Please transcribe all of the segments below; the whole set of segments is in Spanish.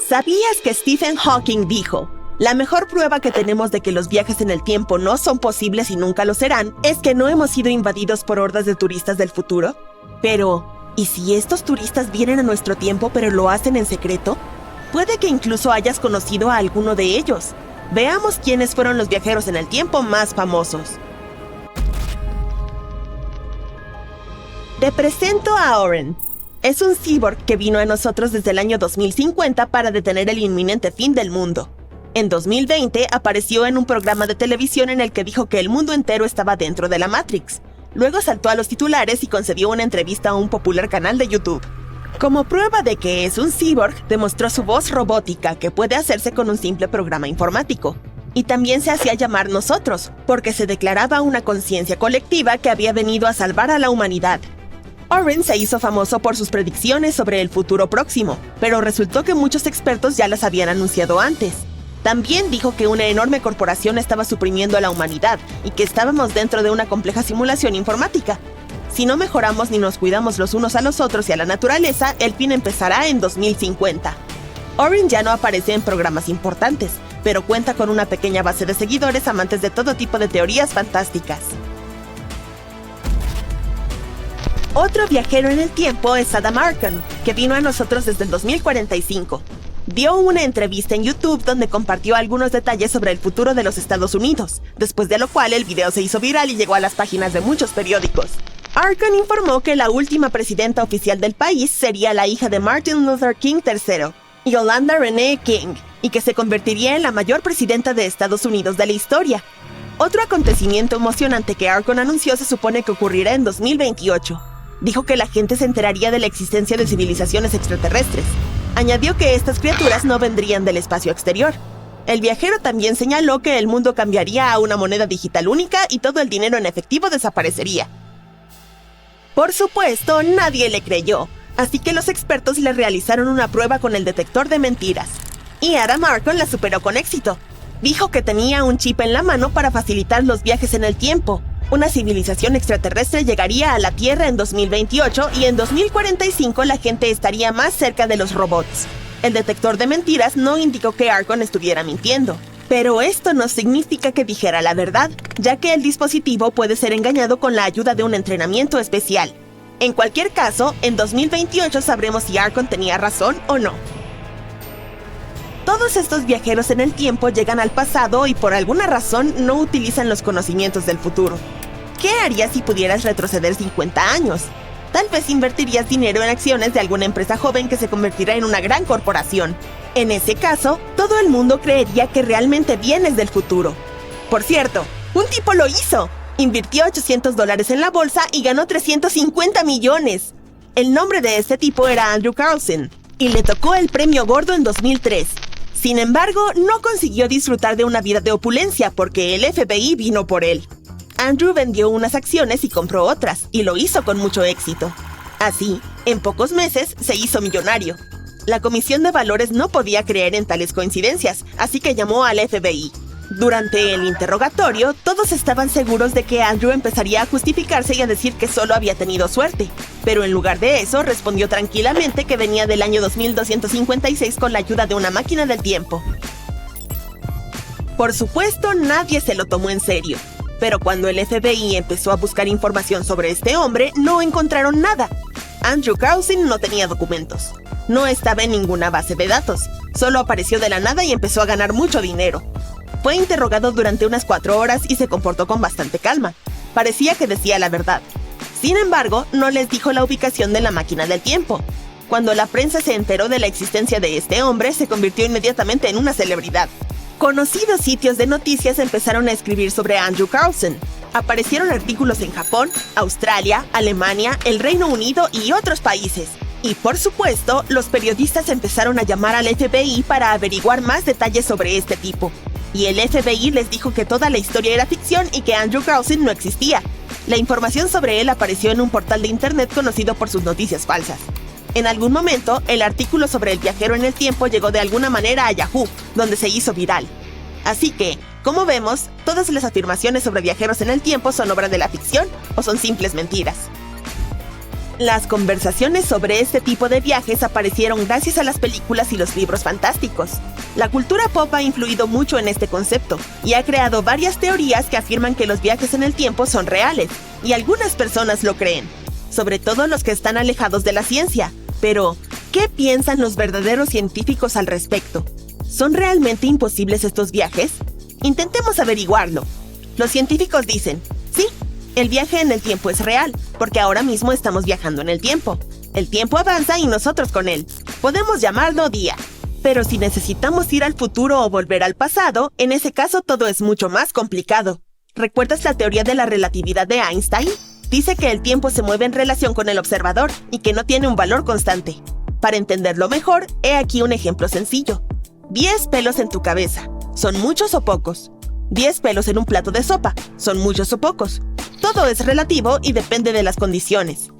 ¿Sabías que Stephen Hawking dijo: la mejor prueba que tenemos de que los viajes en el tiempo no son posibles y nunca lo serán es que no hemos sido invadidos por hordas de turistas del futuro? Pero, ¿y si estos turistas vienen a nuestro tiempo pero lo hacen en secreto? Puede que incluso hayas conocido a alguno de ellos. Veamos quiénes fueron los viajeros en el tiempo más famosos. Te presento a Oren. Es un cyborg que vino a nosotros desde el año 2050 para detener el inminente fin del mundo. En 2020 apareció en un programa de televisión en el que dijo que el mundo entero estaba dentro de la Matrix. Luego saltó a los titulares y concedió una entrevista a un popular canal de YouTube. Como prueba de que es un cyborg, demostró su voz robótica, que puede hacerse con un simple programa informático. Y también se hacía llamar nosotros, porque se declaraba una conciencia colectiva que había venido a salvar a la humanidad. Oren se hizo famoso por sus predicciones sobre el futuro próximo, pero resultó que muchos expertos ya las habían anunciado antes. También dijo que una enorme corporación estaba suprimiendo a la humanidad y que estábamos dentro de una compleja simulación informática. Si no mejoramos ni nos cuidamos los unos a los otros y a la naturaleza, el fin empezará en 2050. Oren ya no aparece en programas importantes, pero cuenta con una pequeña base de seguidores amantes de todo tipo de teorías fantásticas. Otro viajero en el tiempo es Adam Arkin, que vino a nosotros desde el 2045. Dio una entrevista en YouTube donde compartió algunos detalles sobre el futuro de los Estados Unidos, después de lo cual el video se hizo viral y llegó a las páginas de muchos periódicos. Arkin informó que la última presidenta oficial del país sería la hija de Martin Luther King III, Yolanda Renee King, y que se convertiría en la mayor presidenta de Estados Unidos de la historia. Otro acontecimiento emocionante que Arkin anunció se supone que ocurrirá en 2028. Dijo que la gente se enteraría de la existencia de civilizaciones extraterrestres. Añadió que estas criaturas no vendrían del espacio exterior. El viajero también señaló que el mundo cambiaría a una moneda digital única y todo el dinero en efectivo desaparecería. Por supuesto, nadie le creyó, así que los expertos le realizaron una prueba con el detector de mentiras. Y Adam Arkin la superó con éxito. Dijo que tenía un chip en la mano para facilitar los viajes en el tiempo. Una civilización extraterrestre llegaría a la Tierra en 2028 y en 2045 la gente estaría más cerca de los robots. El detector de mentiras no indicó que Arkin estuviera mintiendo. Pero esto no significa que dijera la verdad, ya que el dispositivo puede ser engañado con la ayuda de un entrenamiento especial. En cualquier caso, en 2028 sabremos si Arkin tenía razón o no. Todos estos viajeros en el tiempo llegan al pasado y por alguna razón no utilizan los conocimientos del futuro. ¿Qué harías si pudieras retroceder 50 años? Tal vez invertirías dinero en acciones de alguna empresa joven que se convertirá en una gran corporación. En ese caso, todo el mundo creería que realmente vienes del futuro. Por cierto, un tipo lo hizo. Invirtió $800 en la bolsa y ganó 350 millones. El nombre de este tipo era Andrew Carlson, y le tocó el premio gordo en 2003. Sin embargo, no consiguió disfrutar de una vida de opulencia porque el FBI vino por él. Andrew vendió unas acciones y compró otras, y lo hizo con mucho éxito. Así, en pocos meses, se hizo millonario. La Comisión de Valores no podía creer en tales coincidencias, así que llamó al FBI. Durante el interrogatorio, todos estaban seguros de que Andrew empezaría a justificarse y a decir que solo había tenido suerte. Pero en lugar de eso, respondió tranquilamente que venía del año 2256 con la ayuda de una máquina del tiempo. Por supuesto, nadie se lo tomó en serio. Pero cuando el FBI empezó a buscar información sobre este hombre, no encontraron nada. Andrew Carlson no tenía documentos. No estaba en ninguna base de datos. Solo apareció de la nada y empezó a ganar mucho dinero. Fue interrogado durante unas 4 horas y se comportó con bastante calma. Parecía que decía la verdad. Sin embargo, no les dijo la ubicación de la máquina del tiempo. Cuando la prensa se enteró de la existencia de este hombre, se convirtió inmediatamente en una celebridad. Conocidos sitios de noticias empezaron a escribir sobre Andrew Carlson. Aparecieron artículos en Japón, Australia, Alemania, el Reino Unido y otros países. Y por supuesto, los periodistas empezaron a llamar al FBI para averiguar más detalles sobre este tipo. Y el FBI les dijo que toda la historia era ficción y que Andrew Carlson no existía. La información sobre él apareció en un portal de internet conocido por sus noticias falsas. En algún momento, el artículo sobre el viajero en el tiempo llegó de alguna manera a Yahoo, donde se hizo viral. Así que, como vemos, todas las afirmaciones sobre viajeros en el tiempo son obra de la ficción o son simples mentiras. Las conversaciones sobre este tipo de viajes aparecieron gracias a las películas y los libros fantásticos. La cultura pop ha influido mucho en este concepto y ha creado varias teorías que afirman que los viajes en el tiempo son reales, y algunas personas lo creen, sobre todo los que están alejados de la ciencia. Pero, ¿qué piensan los verdaderos científicos al respecto? ¿Son realmente imposibles estos viajes? Intentemos averiguarlo. Los científicos dicen, sí, el viaje en el tiempo es real, porque ahora mismo estamos viajando en el tiempo. El tiempo avanza y nosotros con él. Podemos llamarlo día. Pero si necesitamos ir al futuro o volver al pasado, en ese caso todo es mucho más complicado. ¿Recuerdas la teoría de la relatividad de Einstein? Dice que el tiempo se mueve en relación con el observador y que no tiene un valor constante. Para entenderlo mejor, he aquí un ejemplo sencillo. 10 pelos en tu cabeza. ¿Son muchos o pocos? 10 pelos en un plato de sopa. ¿Son muchos o pocos? Todo es relativo y depende de las condiciones.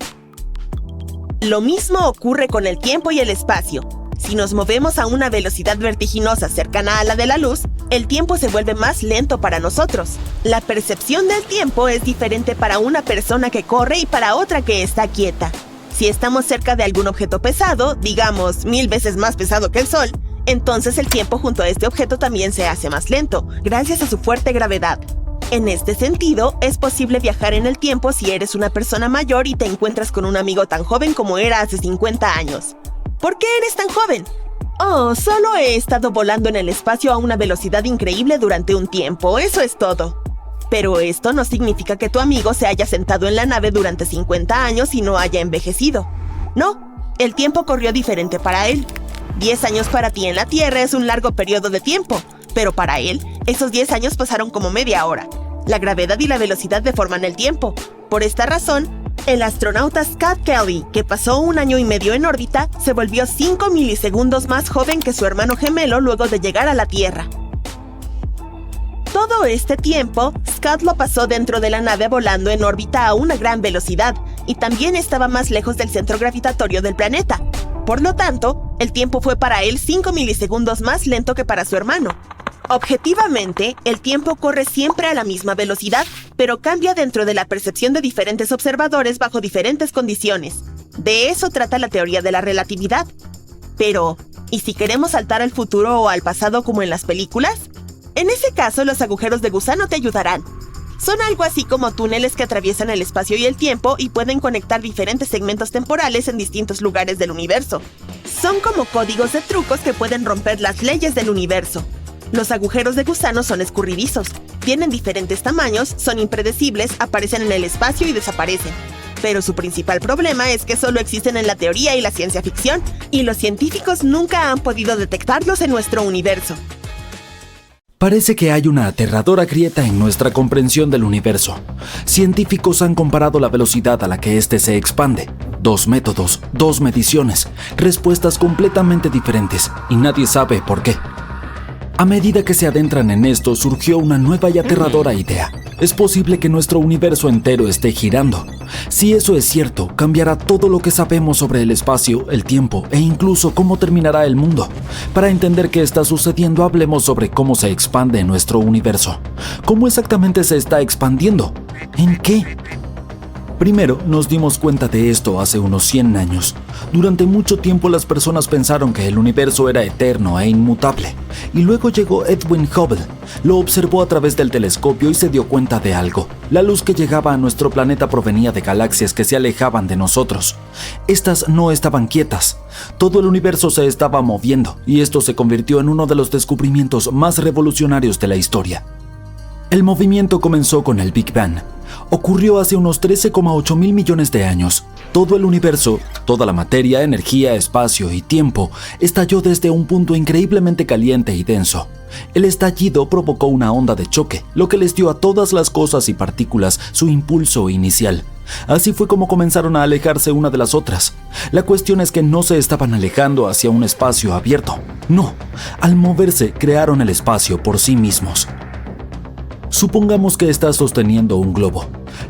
Lo mismo ocurre con el tiempo y el espacio. Si nos movemos a una velocidad vertiginosa cercana a la de la luz, el tiempo se vuelve más lento para nosotros. La percepción del tiempo es diferente para una persona que corre y para otra que está quieta. Si estamos cerca de algún objeto pesado, digamos 1000 veces más pesado que el Sol, entonces el tiempo junto a este objeto también se hace más lento, gracias a su fuerte gravedad. En este sentido, es posible viajar en el tiempo si eres una persona mayor y te encuentras con un amigo tan joven como era hace 50 años. ¿Por qué eres tan joven? Oh, solo he estado volando en el espacio a una velocidad increíble durante un tiempo, eso es todo. Pero esto no significa que tu amigo se haya sentado en la nave durante 50 años y no haya envejecido. No, el tiempo corrió diferente para él. 10 años para ti en la Tierra es un largo periodo de tiempo, pero para él, esos 10 años pasaron como media hora. La gravedad y la velocidad deforman el tiempo. Por esta razón, el astronauta Scott Kelly, que pasó 1 año y medio en órbita, se volvió 5 milisegundos más joven que su hermano gemelo luego de llegar a la Tierra. Todo este tiempo, Scott lo pasó dentro de la nave volando en órbita a una gran velocidad, y también estaba más lejos del centro gravitatorio del planeta. Por lo tanto, el tiempo fue para él 5 milisegundos más lento que para su hermano. Objetivamente, el tiempo corre siempre a la misma velocidad, pero cambia dentro de la percepción de diferentes observadores bajo diferentes condiciones. De eso trata la teoría de la relatividad. Pero, ¿y si queremos saltar al futuro o al pasado como en las películas? En ese caso, los agujeros de gusano te ayudarán. Son algo así como túneles que atraviesan el espacio y el tiempo y pueden conectar diferentes segmentos temporales en distintos lugares del universo. Son como códigos de trucos que pueden romper las leyes del universo. Los agujeros de gusano son escurridizos, tienen diferentes tamaños, son impredecibles, aparecen en el espacio y desaparecen. Pero su principal problema es que solo existen en la teoría y la ciencia ficción, y los científicos nunca han podido detectarlos en nuestro universo. Parece que hay una aterradora grieta en nuestra comprensión del universo. Científicos han comparado la velocidad a la que éste se expande. 2 métodos, 2 mediciones, respuestas completamente diferentes, y nadie sabe por qué. A medida que se adentran en esto, surgió una nueva y aterradora idea. Es posible que nuestro universo entero esté girando. Si eso es cierto, cambiará todo lo que sabemos sobre el espacio, el tiempo e incluso cómo terminará el mundo. Para entender qué está sucediendo, hablemos sobre cómo se expande nuestro universo. ¿Cómo exactamente se está expandiendo? ¿En qué? Primero, nos dimos cuenta de esto hace unos 100 años. Durante mucho tiempo las personas pensaron que el universo era eterno e inmutable. Y luego llegó Edwin Hubble. Lo observó a través del telescopio y se dio cuenta de algo. La luz que llegaba a nuestro planeta provenía de galaxias que se alejaban de nosotros. Estas no estaban quietas. Todo el universo se estaba moviendo, y esto se convirtió en uno de los descubrimientos más revolucionarios de la historia. El movimiento comenzó con el Big Bang. Ocurrió hace unos 13,8 mil millones de años. Todo el universo, toda la materia, energía, espacio y tiempo estalló desde un punto increíblemente caliente y denso. El estallido provocó una onda de choque, lo que les dio a todas las cosas y partículas su impulso inicial. Así fue como comenzaron a alejarse una de las otras. La cuestión es que no se estaban alejando hacia un espacio abierto. No, al moverse crearon el espacio por sí mismos. Supongamos que estás sosteniendo un globo.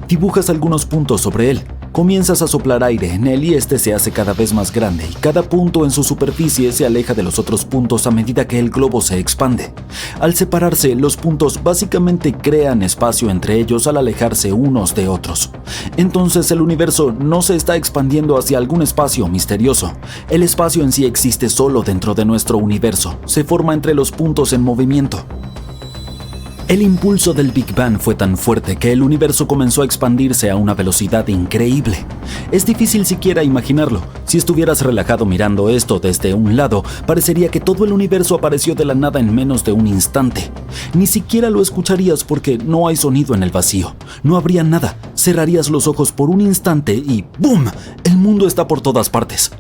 Dibujas algunos puntos sobre él. Comienzas a soplar aire en él y este se hace cada vez más grande y cada punto en su superficie se aleja de los otros puntos a medida que el globo se expande. Al separarse, los puntos básicamente crean espacio entre ellos al alejarse unos de otros. Entonces el universo no se está expandiendo hacia algún espacio misterioso. El espacio en sí existe solo dentro de nuestro universo, se forma entre los puntos en movimiento. El impulso del Big Bang fue tan fuerte que el universo comenzó a expandirse a una velocidad increíble. Es difícil siquiera imaginarlo. Si estuvieras relajado mirando esto desde un lado, parecería que todo el universo apareció de la nada en menos de un instante. Ni siquiera lo escucharías porque no hay sonido en el vacío. No habría nada. Cerrarías los ojos por un instante y ¡boom! El mundo está por todas partes.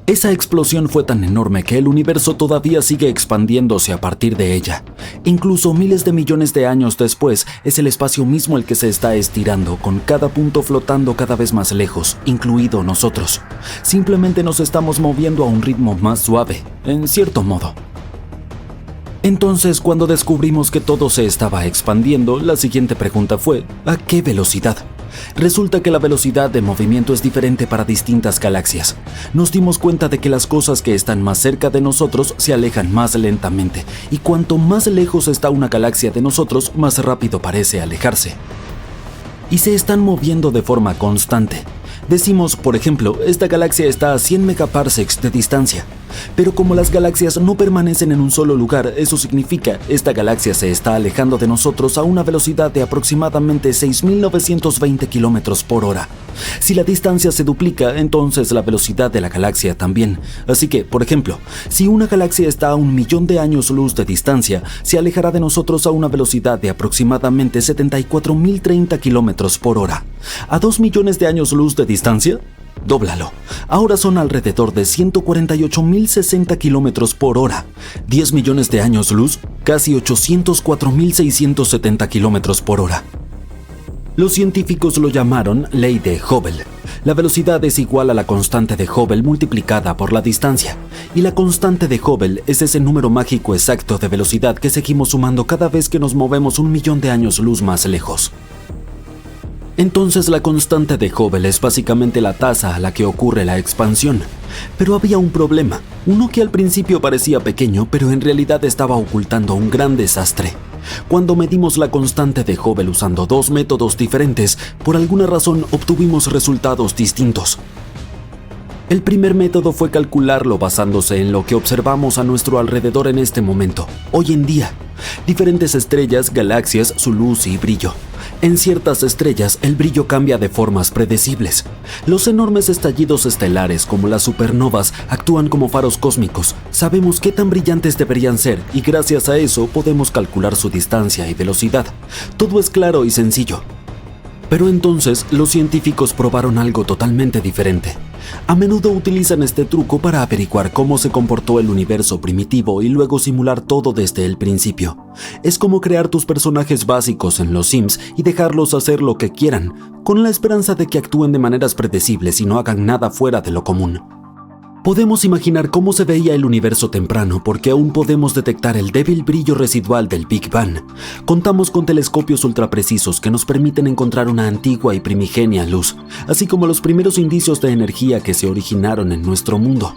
Esa explosión fue tan enorme que el universo todavía sigue expandiéndose a partir de ella. Incluso miles de millones de años después, es el espacio mismo el que se está estirando, con cada punto flotando cada vez más lejos, incluido nosotros. Simplemente nos estamos moviendo a un ritmo más suave, en cierto modo. Entonces, cuando descubrimos que todo se estaba expandiendo, la siguiente pregunta fue, ¿a qué velocidad? Resulta que la velocidad de movimiento es diferente para distintas galaxias. Nos dimos cuenta de que las cosas que están más cerca de nosotros se alejan más lentamente, y cuanto más lejos está una galaxia de nosotros, más rápido parece alejarse. Y se están moviendo de forma constante. Decimos, por ejemplo, esta galaxia está a 100 megaparsecs de distancia. Pero como las galaxias no permanecen en un solo lugar, eso significa esta galaxia se está alejando de nosotros a una velocidad de aproximadamente 6.920 kilómetros por hora. Si la distancia se duplica, entonces la velocidad de la galaxia también. Así que, por ejemplo, si una galaxia está a 1.000.000 de años luz de distancia, se alejará de nosotros a una velocidad de aproximadamente 74.030 kilómetros por hora. ¿A 2 millones de años luz de distancia? Dóblalo. Ahora son alrededor de 148.060 kilómetros por hora. 10 millones de años luz, casi 804.670 kilómetros por hora. Los científicos lo llamaron ley de Hubble. La velocidad es igual a la constante de Hubble multiplicada por la distancia. Y la constante de Hubble es ese número mágico exacto de velocidad que seguimos sumando cada vez que nos movemos 1.000.000 de años luz más lejos. Entonces la constante de Hubble es básicamente la tasa a la que ocurre la expansión. Pero había un problema, uno que al principio parecía pequeño, pero en realidad estaba ocultando un gran desastre. Cuando medimos la constante de Hubble usando dos métodos diferentes, por alguna razón obtuvimos resultados distintos. El primer método fue calcularlo basándose en lo que observamos a nuestro alrededor en este momento, hoy en día. Diferentes estrellas, galaxias, su luz y brillo. En ciertas estrellas, el brillo cambia de formas predecibles. Los enormes estallidos estelares, como las supernovas, actúan como faros cósmicos. Sabemos qué tan brillantes deberían ser y gracias a eso podemos calcular su distancia y velocidad. Todo es claro y sencillo. Pero entonces, los científicos probaron algo totalmente diferente. A menudo utilizan este truco para averiguar cómo se comportó el universo primitivo y luego simular todo desde el principio. Es como crear tus personajes básicos en los Sims y dejarlos hacer lo que quieran, con la esperanza de que actúen de maneras predecibles y no hagan nada fuera de lo común. Podemos imaginar cómo se veía el universo temprano porque aún podemos detectar el débil brillo residual del Big Bang. Contamos con telescopios ultraprecisos que nos permiten encontrar una antigua y primigenia luz, así como los primeros indicios de energía que se originaron en nuestro mundo.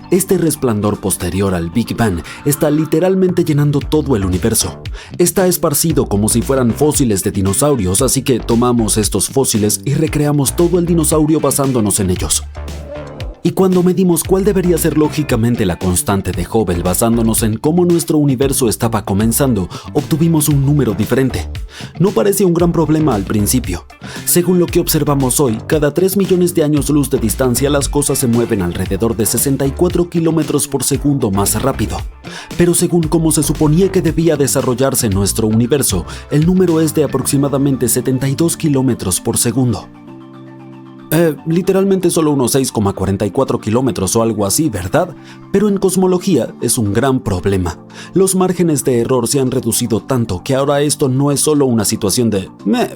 Este resplandor posterior al Big Bang está literalmente llenando todo el universo. Está esparcido como si fueran fósiles de dinosaurios, así que tomamos estos fósiles y recreamos todo el dinosaurio basándonos en ellos. Y cuando medimos cuál debería ser lógicamente la constante de Hubble basándonos en cómo nuestro universo estaba comenzando, obtuvimos un número diferente. No parecía un gran problema al principio. Según lo que observamos hoy, cada 3 millones de años luz de distancia las cosas se mueven alrededor de 64 kilómetros por segundo más rápido. Pero según cómo se suponía que debía desarrollarse nuestro universo, el número es de aproximadamente 72 kilómetros por segundo. Literalmente solo unos 6,44 kilómetros o algo así, ¿verdad? Pero en cosmología es un gran problema. Los márgenes de error se han reducido tanto que ahora esto no es solo una situación de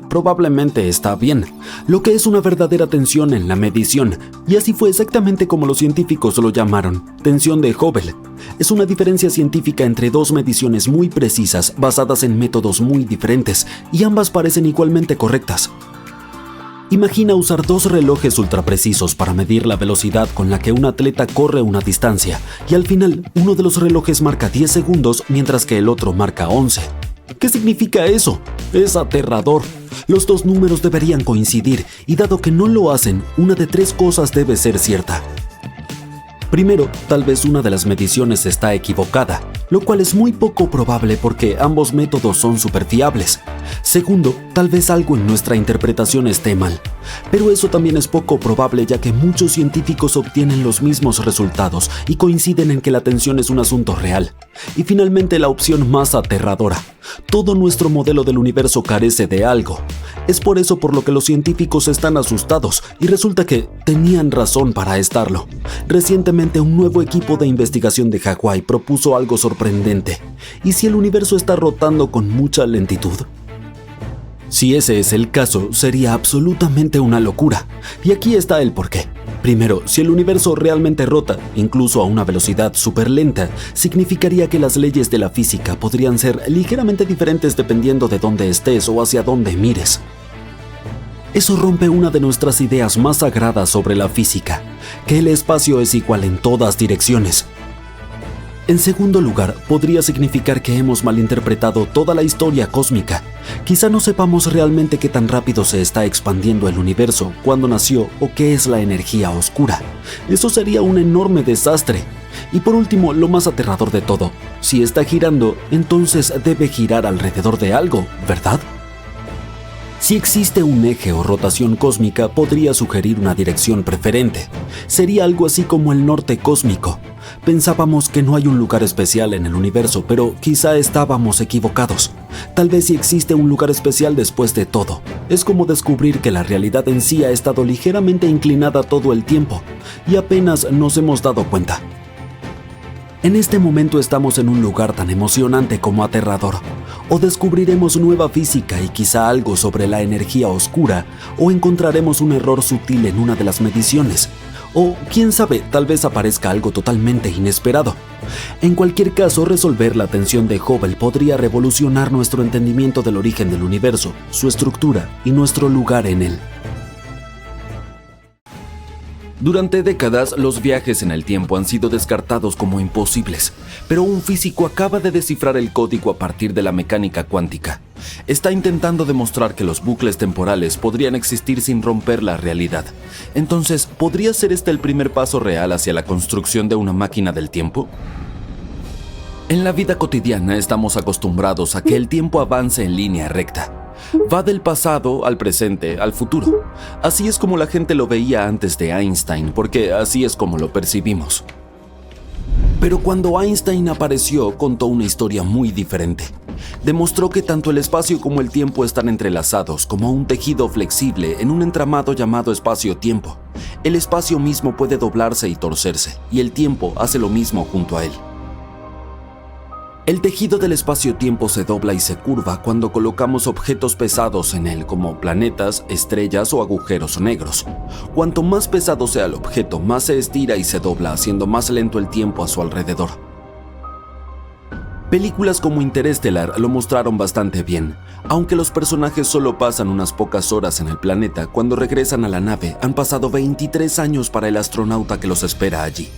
probablemente está bien, lo que es una verdadera tensión en la medición, y así fue exactamente como los científicos lo llamaron, tensión de Hubble. Es una diferencia científica entre dos mediciones muy precisas basadas en métodos muy diferentes, y ambas parecen igualmente correctas. Imagina usar dos relojes ultraprecisos para medir la velocidad con la que un atleta corre una distancia y al final uno de los relojes marca 10 segundos mientras que el otro marca 11. ¿Qué significa eso? Es aterrador. Los dos números deberían coincidir y dado que no lo hacen, una de tres cosas debe ser cierta. Primero, tal vez una de las mediciones está equivocada, lo cual es muy poco probable porque ambos métodos son superfiables. Segundo, tal vez algo en nuestra interpretación esté mal, pero eso también es poco probable ya que muchos científicos obtienen los mismos resultados y coinciden en que la tensión es un asunto real. Y finalmente la opción más aterradora. Todo nuestro modelo del universo carece de algo. Es por eso por lo que los científicos están asustados y resulta que tenían razón para estarlo. Recientemente un nuevo equipo de investigación de Hawái propuso algo sorprendente. ¿Y si el universo está rotando con mucha lentitud? Si ese es el caso, sería absolutamente una locura. Y aquí está el porqué. Primero, si el universo realmente rota, incluso a una velocidad súper lenta, significaría que las leyes de la física podrían ser ligeramente diferentes dependiendo de dónde estés o hacia dónde mires. Eso rompe una de nuestras ideas más sagradas sobre la física, que el espacio es igual en todas direcciones. En segundo lugar, podría significar que hemos malinterpretado toda la historia cósmica. Quizá no sepamos realmente qué tan rápido se está expandiendo el universo, cuándo nació o qué es la energía oscura. Eso sería un enorme desastre. Y por último, lo más aterrador de todo, si está girando, entonces debe girar alrededor de algo, ¿verdad? Si existe un eje o rotación cósmica, podría sugerir una dirección preferente. Sería algo así como el norte cósmico. Pensábamos que no hay un lugar especial en el universo, pero quizá estábamos equivocados. Tal vez sí existe un lugar especial después de todo. Es como descubrir que la realidad en sí ha estado ligeramente inclinada todo el tiempo, y apenas nos hemos dado cuenta. En este momento estamos en un lugar tan emocionante como aterrador. O descubriremos nueva física y quizá algo sobre la energía oscura, o encontraremos un error sutil en una de las mediciones. O, quién sabe, tal vez aparezca algo totalmente inesperado. En cualquier caso, resolver la tensión de Hubble podría revolucionar nuestro entendimiento del origen del universo, su estructura y nuestro lugar en él. Durante décadas, los viajes en el tiempo han sido descartados como imposibles, pero un físico acaba de descifrar el código a partir de la mecánica cuántica. Está intentando demostrar que los bucles temporales podrían existir sin romper la realidad. Entonces, ¿podría ser este el primer paso real hacia la construcción de una máquina del tiempo? En la vida cotidiana estamos acostumbrados a que el tiempo avance en línea recta. Va del pasado al presente, al futuro. Así es como la gente lo veía antes de Einstein, porque así es como lo percibimos. Pero cuando Einstein apareció, contó una historia muy diferente. Demostró que tanto el espacio como el tiempo están entrelazados como un tejido flexible en un entramado llamado espacio-tiempo. El espacio mismo puede doblarse y torcerse, y el tiempo hace lo mismo junto a él. El tejido del espacio-tiempo se dobla y se curva cuando colocamos objetos pesados en él, como planetas, estrellas o agujeros negros. Cuanto más pesado sea el objeto, más se estira y se dobla, haciendo más lento el tiempo a su alrededor. Películas como Interestelar lo mostraron bastante bien. Aunque los personajes solo pasan unas pocas horas en el planeta, cuando regresan a la nave, han pasado 23 años para el astronauta que los espera allí.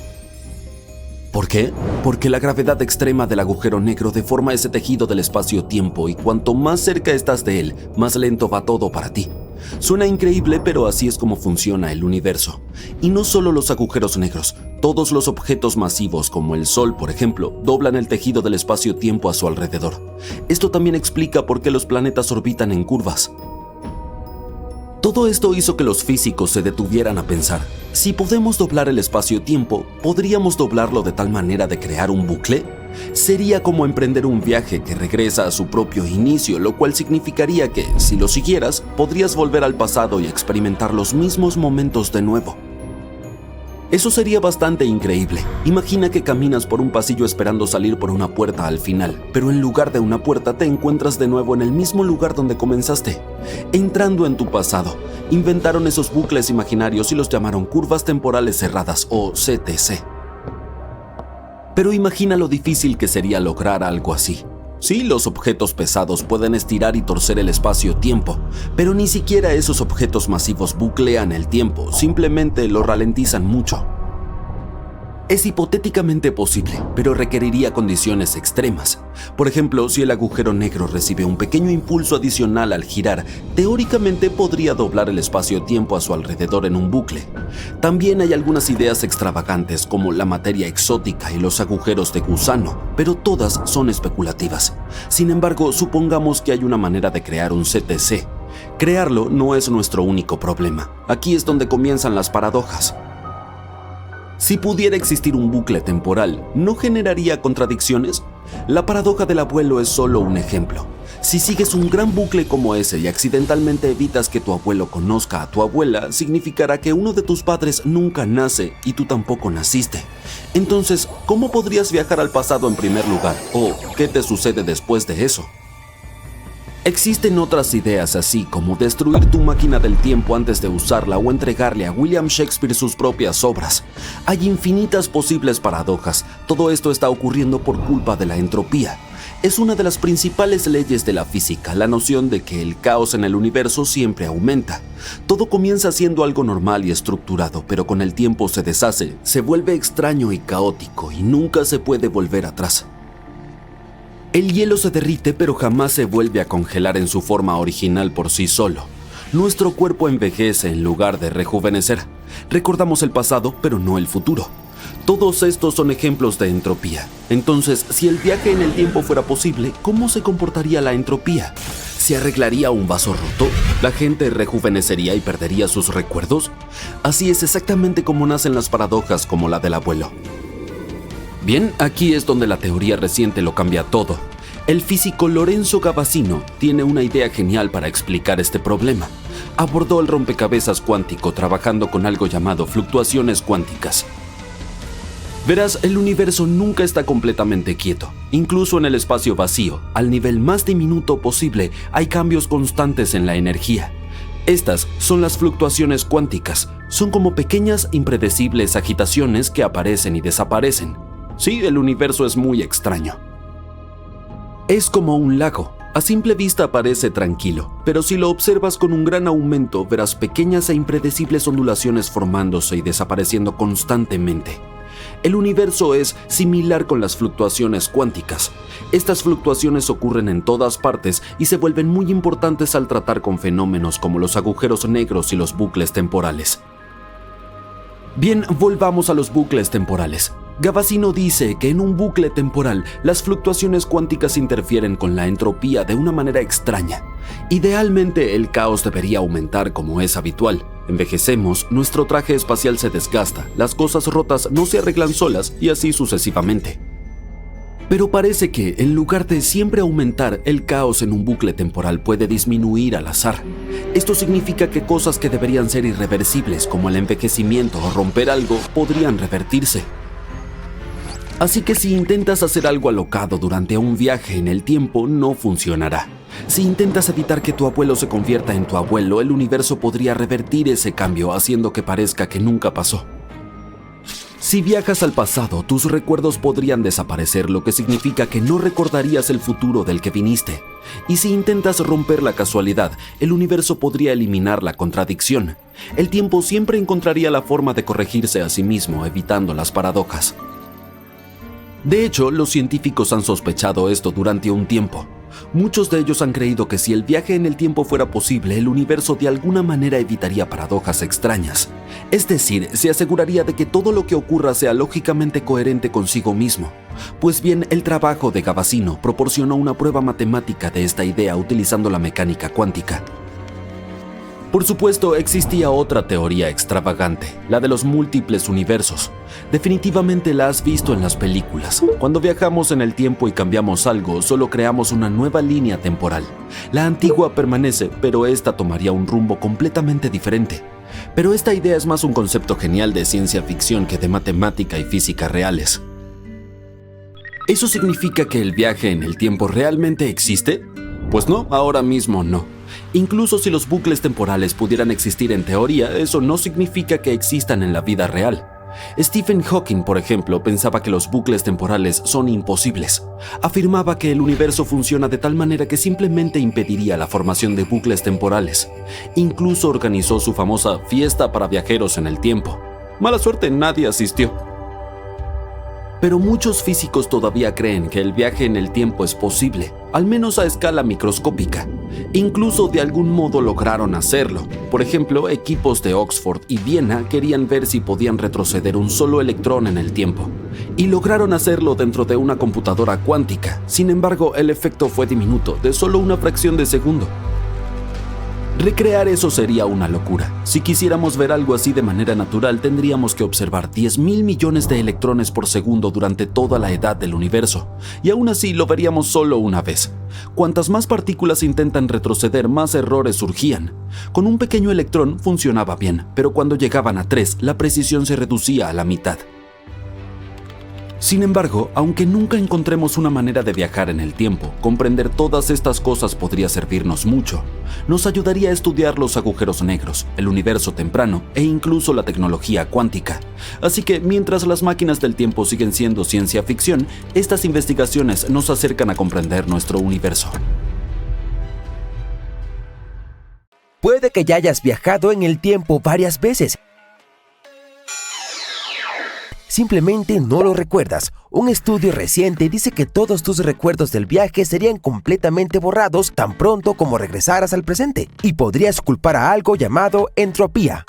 ¿Por qué? Porque la gravedad extrema del agujero negro deforma ese tejido del espacio-tiempo y cuanto más cerca estás de él, más lento va todo para ti. Suena increíble, pero así es como funciona el universo. Y no solo los agujeros negros, todos los objetos masivos como el Sol, por ejemplo, doblan el tejido del espacio-tiempo a su alrededor. Esto también explica por qué los planetas orbitan en curvas. Todo esto hizo que los físicos se detuvieran a pensar, si podemos doblar el espacio-tiempo, ¿podríamos doblarlo de tal manera de crear un bucle? Sería como emprender un viaje que regresa a su propio inicio, lo cual significaría que, si lo siguieras, podrías volver al pasado y experimentar los mismos momentos de nuevo. Eso sería bastante increíble. Imagina que caminas por un pasillo esperando salir por una puerta al final, pero en lugar de una puerta te encuentras de nuevo en el mismo lugar donde comenzaste, entrando en tu pasado. Inventaron esos bucles imaginarios y los llamaron curvas temporales cerradas o CTC. Pero imagina lo difícil que sería lograr algo así. Sí, los objetos pesados pueden estirar y torcer el espacio-tiempo, pero ni siquiera esos objetos masivos buclean el tiempo, simplemente lo ralentizan mucho. Es hipotéticamente posible, pero requeriría condiciones extremas. Por ejemplo, si el agujero negro recibe un pequeño impulso adicional al girar, teóricamente podría doblar el espacio-tiempo a su alrededor en un bucle. También hay algunas ideas extravagantes como la materia exótica y los agujeros de gusano, pero todas son especulativas. Sin embargo, supongamos que hay una manera de crear un CTC. Crearlo no es nuestro único problema. Aquí es donde comienzan las paradojas. Si pudiera existir un bucle temporal, ¿no generaría contradicciones? La paradoja del abuelo es solo un ejemplo. Si sigues un gran bucle como ese y accidentalmente evitas que tu abuelo conozca a tu abuela, significará que uno de tus padres nunca nace y tú tampoco naciste. Entonces, ¿cómo podrías viajar al pasado en primer lugar? ¿O qué te sucede después de eso? Existen otras ideas así como destruir tu máquina del tiempo antes de usarla o entregarle a William Shakespeare sus propias obras. Hay infinitas posibles paradojas. Todo esto está ocurriendo por culpa de la entropía. Es una de las principales leyes de la física, la noción de que el caos en el universo siempre aumenta. Todo comienza siendo algo normal y estructurado, pero con el tiempo se deshace, se vuelve extraño y caótico y nunca se puede volver atrás. El hielo se derrite, pero jamás se vuelve a congelar en su forma original por sí solo. Nuestro cuerpo envejece en lugar de rejuvenecer. Recordamos el pasado, pero no el futuro. Todos estos son ejemplos de entropía. Entonces, si el viaje en el tiempo fuera posible, ¿cómo se comportaría la entropía? ¿Se arreglaría un vaso roto? ¿La gente rejuvenecería y perdería sus recuerdos? Así es exactamente como nacen las paradojas como la del abuelo. Bien, aquí es donde la teoría reciente lo cambia todo. El físico Lorenzo Gavassino tiene una idea genial para explicar este problema. Abordó el rompecabezas cuántico trabajando con algo llamado fluctuaciones cuánticas. Verás, el universo nunca está completamente quieto. Incluso en el espacio vacío, al nivel más diminuto posible, hay cambios constantes en la energía. Estas son las fluctuaciones cuánticas. Son como pequeñas, impredecibles agitaciones que aparecen y desaparecen. Sí, el universo es muy extraño. Es como un lago. A simple vista parece tranquilo, pero si lo observas con un gran aumento, verás pequeñas e impredecibles ondulaciones formándose y desapareciendo constantemente. El universo es similar con las fluctuaciones cuánticas. Estas fluctuaciones ocurren en todas partes y se vuelven muy importantes al tratar con fenómenos como los agujeros negros y los bucles temporales. Bien, volvamos a los bucles temporales. Gavassino dice que en un bucle temporal las fluctuaciones cuánticas interfieren con la entropía de una manera extraña. Idealmente el caos debería aumentar como es habitual. Envejecemos, nuestro traje espacial se desgasta, las cosas rotas no se arreglan solas y así sucesivamente. Pero parece que, en lugar de siempre aumentar, el caos en un bucle temporal puede disminuir al azar. Esto significa que cosas que deberían ser irreversibles como el envejecimiento o romper algo podrían revertirse. Así que si intentas hacer algo alocado durante un viaje en el tiempo, no funcionará. Si intentas evitar que tu abuelo se convierta en tu abuelo, el universo podría revertir ese cambio haciendo que parezca que nunca pasó. Si viajas al pasado, tus recuerdos podrían desaparecer, lo que significa que no recordarías el futuro del que viniste. Y si intentas romper la casualidad, el universo podría eliminar la contradicción. El tiempo siempre encontraría la forma de corregirse a sí mismo, evitando las paradojas. De hecho, los científicos han sospechado esto durante un tiempo. Muchos de ellos han creído que si el viaje en el tiempo fuera posible, el universo de alguna manera evitaría paradojas extrañas. Es decir, se aseguraría de que todo lo que ocurra sea lógicamente coherente consigo mismo. Pues bien, el trabajo de Gavassino proporcionó una prueba matemática de esta idea utilizando la mecánica cuántica. Por supuesto, existía otra teoría extravagante, la de los múltiples universos. Definitivamente la has visto en las películas. Cuando viajamos en el tiempo y cambiamos algo, solo creamos una nueva línea temporal. La antigua permanece, pero esta tomaría un rumbo completamente diferente. Pero esta idea es más un concepto genial de ciencia ficción que de matemática y física reales. ¿Eso significa que el viaje en el tiempo realmente existe? Pues no, ahora mismo no. Incluso si los bucles temporales pudieran existir en teoría, eso no significa que existan en la vida real. Stephen Hawking, por ejemplo, pensaba que los bucles temporales son imposibles. Afirmaba que el universo funciona de tal manera que simplemente impediría la formación de bucles temporales. Incluso organizó su famosa fiesta para viajeros en el tiempo. Mala suerte, nadie asistió. Pero muchos físicos todavía creen que el viaje en el tiempo es posible, al menos a escala microscópica. Incluso de algún modo lograron hacerlo. Por ejemplo, equipos de Oxford y Viena querían ver si podían retroceder un solo electrón en el tiempo. Y lograron hacerlo dentro de una computadora cuántica. Sin embargo, el efecto fue diminuto, de solo una fracción de segundo. Recrear eso sería una locura. Si quisiéramos ver algo así de manera natural, tendríamos que observar 10.000 millones de electrones por segundo durante toda la edad del universo, y aún así lo veríamos solo una vez. Cuantas más partículas intentan retroceder, más errores surgían. Con un pequeño electrón funcionaba bien, pero cuando llegaban a 3, la precisión se reducía a la mitad. Sin embargo, aunque nunca encontremos una manera de viajar en el tiempo, comprender todas estas cosas podría servirnos mucho. Nos ayudaría a estudiar los agujeros negros, el universo temprano e incluso la tecnología cuántica. Así que, mientras las máquinas del tiempo siguen siendo ciencia ficción, estas investigaciones nos acercan a comprender nuestro universo. Puede que ya hayas viajado en el tiempo varias veces. Simplemente no lo recuerdas. Un estudio reciente dice que todos tus recuerdos del viaje serían completamente borrados tan pronto como regresaras al presente, y podrías culpar a algo llamado entropía.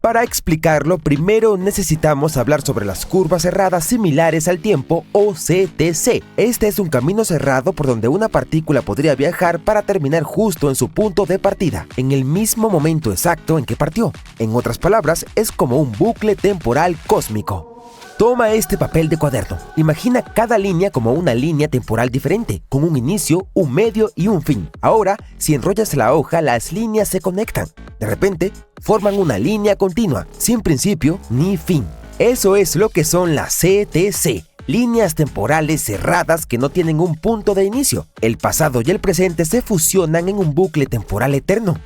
Para explicarlo, primero necesitamos hablar sobre las curvas cerradas similares al tiempo, o CTC. Este es un camino cerrado por donde una partícula podría viajar para terminar justo en su punto de partida, en el mismo momento exacto en que partió. En otras palabras, es como un bucle temporal cósmico. Toma este papel de cuaderno. Imagina cada línea como una línea temporal diferente, con un inicio, un medio y un fin. Ahora, si enrollas la hoja, las líneas se conectan. De repente, forman una línea continua, sin principio ni fin. Eso es lo que son las CTC, líneas temporales cerradas que no tienen un punto de inicio. El pasado y el presente se fusionan en un bucle temporal eterno.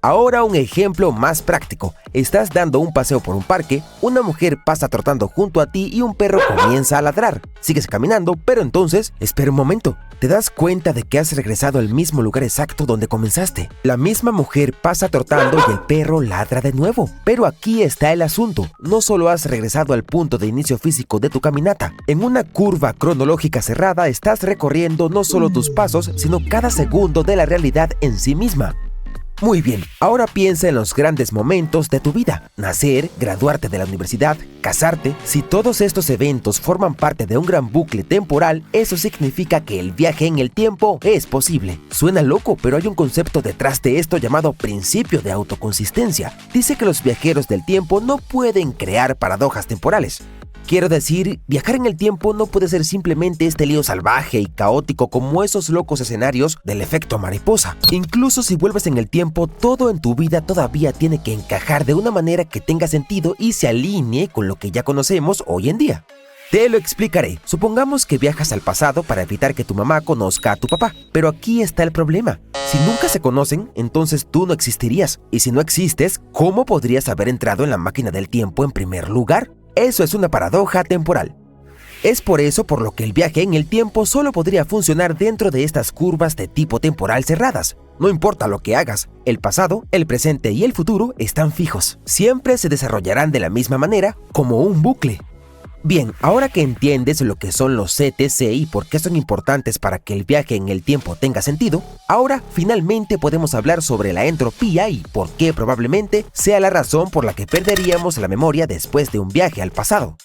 Ahora un ejemplo más práctico. Estás dando un paseo por un parque, una mujer pasa trotando junto a ti y un perro comienza a ladrar. Sigues caminando, pero entonces, espera un momento. Te das cuenta de que has regresado al mismo lugar exacto donde comenzaste. La misma mujer pasa trotando y el perro ladra de nuevo. Pero aquí está el asunto. No solo has regresado al punto de inicio físico de tu caminata. En una curva cronológica cerrada estás recorriendo no solo tus pasos, sino cada segundo de la realidad en sí misma. Muy bien, ahora piensa en los grandes momentos de tu vida. Nacer, graduarte de la universidad, casarte. Si todos estos eventos forman parte de un gran bucle temporal, eso significa que el viaje en el tiempo es posible. Suena loco, pero hay un concepto detrás de esto llamado principio de autoconsistencia. Dice que los viajeros del tiempo no pueden crear paradojas temporales. Quiero decir, viajar en el tiempo no puede ser simplemente este lío salvaje y caótico como esos locos escenarios del efecto mariposa. Incluso si vuelves en el tiempo, todo en tu vida todavía tiene que encajar de una manera que tenga sentido y se alinee con lo que ya conocemos hoy en día. Te lo explicaré. Supongamos que viajas al pasado para evitar que tu mamá conozca a tu papá. Pero aquí está el problema. Si nunca se conocen, entonces tú no existirías. Y si no existes, ¿cómo podrías haber entrado en la máquina del tiempo en primer lugar? Eso es una paradoja temporal. Es por eso por lo que el viaje en el tiempo solo podría funcionar dentro de estas curvas de tipo temporal cerradas. No importa lo que hagas, el pasado, el presente y el futuro están fijos. Siempre se desarrollarán de la misma manera, como un bucle. Bien, ahora que entiendes lo que son los CTC y por qué son importantes para que el viaje en el tiempo tenga sentido, ahora finalmente podemos hablar sobre la entropía y por qué probablemente sea la razón por la que perderíamos la memoria después de un viaje al pasado.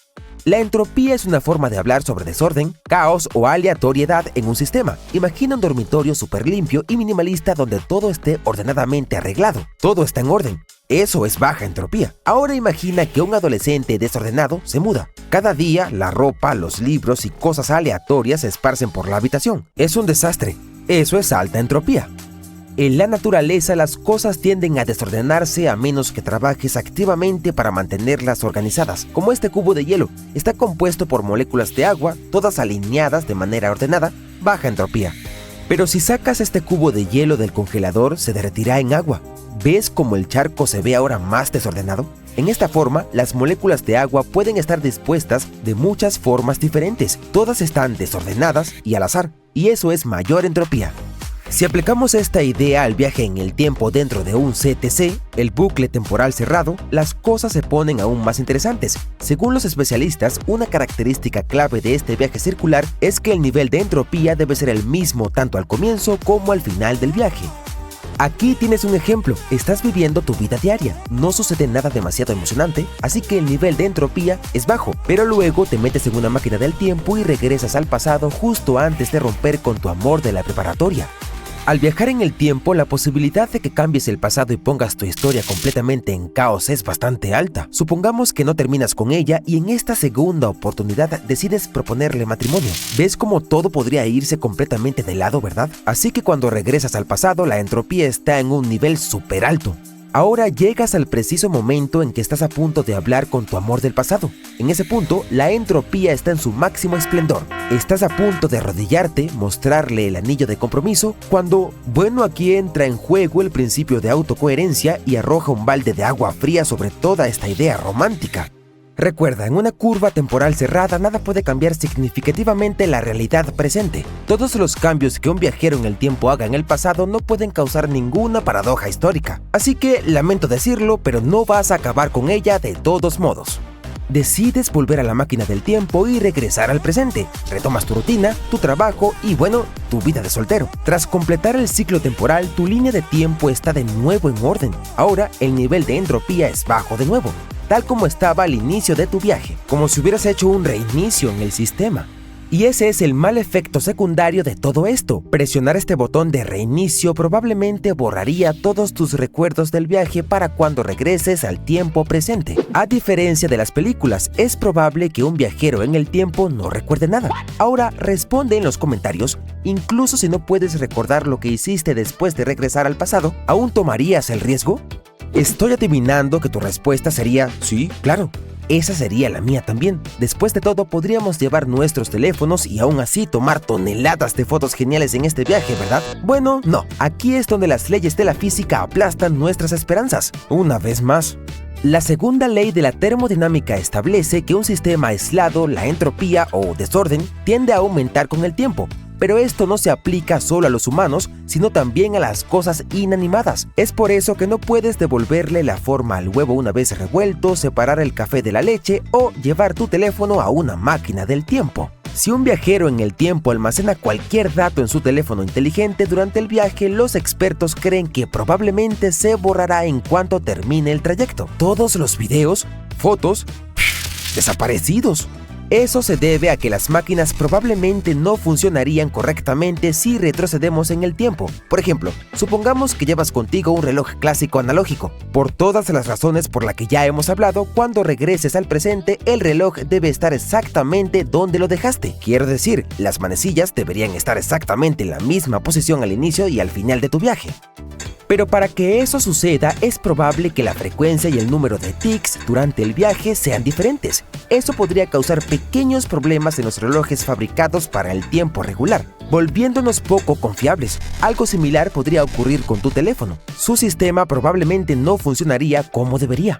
La entropía es una forma de hablar sobre desorden, caos o aleatoriedad en un sistema. Imagina un dormitorio súper limpio y minimalista donde todo esté ordenadamente arreglado. Todo está en orden. Eso es baja entropía. Ahora imagina que un adolescente desordenado se muda. Cada día, la ropa, los libros y cosas aleatorias se esparcen por la habitación. Es un desastre. Eso es alta entropía. En la naturaleza, las cosas tienden a desordenarse a menos que trabajes activamente para mantenerlas organizadas, como este cubo de hielo. Está compuesto por moléculas de agua, todas alineadas de manera ordenada, baja entropía. Pero si sacas este cubo de hielo del congelador, se derretirá en agua. ¿Ves cómo el charco se ve ahora más desordenado? En esta forma, las moléculas de agua pueden estar dispuestas de muchas formas diferentes. Todas están desordenadas y al azar, y eso es mayor entropía. Si aplicamos esta idea al viaje en el tiempo dentro de un CTC, el bucle temporal cerrado, las cosas se ponen aún más interesantes. Según los especialistas, una característica clave de este viaje circular es que el nivel de entropía debe ser el mismo tanto al comienzo como al final del viaje. Aquí tienes un ejemplo, estás viviendo tu vida diaria, no sucede nada demasiado emocionante, así que el nivel de entropía es bajo, pero luego te metes en una máquina del tiempo y regresas al pasado justo antes de romper con tu amor de la preparatoria. Al viajar en el tiempo, la posibilidad de que cambies el pasado y pongas tu historia completamente en caos es bastante alta. Supongamos que no terminas con ella y en esta segunda oportunidad decides proponerle matrimonio. ¿Ves cómo todo podría irse completamente de lado, verdad? Así que cuando regresas al pasado, la entropía está en un nivel súper alto. Ahora llegas al preciso momento en que estás a punto de hablar con tu amor del pasado. En ese punto, la entropía está en su máximo esplendor. Estás a punto de arrodillarte, mostrarle el anillo de compromiso, cuando, bueno, aquí entra en juego el principio de autocoherencia y arroja un balde de agua fría sobre toda esta idea romántica. Recuerda, en una curva temporal cerrada nada puede cambiar significativamente la realidad presente. Todos los cambios que un viajero en el tiempo haga en el pasado no pueden causar ninguna paradoja histórica. Así que, lamento decirlo, pero no vas a acabar con ella de todos modos. Decides volver a la máquina del tiempo y regresar al presente. Retomas tu rutina, tu trabajo y, bueno, tu vida de soltero. Tras completar el ciclo temporal, tu línea de tiempo está de nuevo en orden. Ahora, el nivel de entropía es bajo de nuevo, tal como estaba al inicio de tu viaje, como si hubieras hecho un reinicio en el sistema. Y ese es el mal efecto secundario de todo esto. Presionar este botón de reinicio probablemente borraría todos tus recuerdos del viaje para cuando regreses al tiempo presente. A diferencia de las películas, es probable que un viajero en el tiempo no recuerde nada. Ahora responde en los comentarios, incluso si no puedes recordar lo que hiciste después de regresar al pasado, ¿aún tomarías el riesgo? Estoy adivinando que tu respuesta sería sí, claro. Esa sería la mía también. Después de todo, podríamos llevar nuestros teléfonos y aún así tomar toneladas de fotos geniales en este viaje, ¿verdad? Bueno, no. Aquí es donde las leyes de la física aplastan nuestras esperanzas. Una vez más. La segunda ley de la termodinámica establece que un sistema aislado, la entropía o desorden, tiende a aumentar con el tiempo. Pero esto no se aplica solo a los humanos, sino también a las cosas inanimadas. Es por eso que no puedes devolverle la forma al huevo una vez revuelto, separar el café de la leche o llevar tu teléfono a una máquina del tiempo. Si un viajero en el tiempo almacena cualquier dato en su teléfono inteligente durante el viaje, los expertos creen que probablemente se borrará en cuanto termine el trayecto. Todos los videos, fotos, desaparecidos. Eso se debe a que las máquinas probablemente no funcionarían correctamente si retrocedemos en el tiempo. Por ejemplo, supongamos que llevas contigo un reloj clásico analógico. Por todas las razones por las que ya hemos hablado, cuando regreses al presente, el reloj debe estar exactamente donde lo dejaste. Quiero decir, las manecillas deberían estar exactamente en la misma posición al inicio y al final de tu viaje. Pero para que eso suceda, es probable que la frecuencia y el número de tics durante el viaje sean diferentes. Eso podría causar pequeños problemas en los relojes fabricados para el tiempo regular, volviéndonos poco confiables. Algo similar podría ocurrir con tu teléfono. Su sistema probablemente no funcionaría como debería.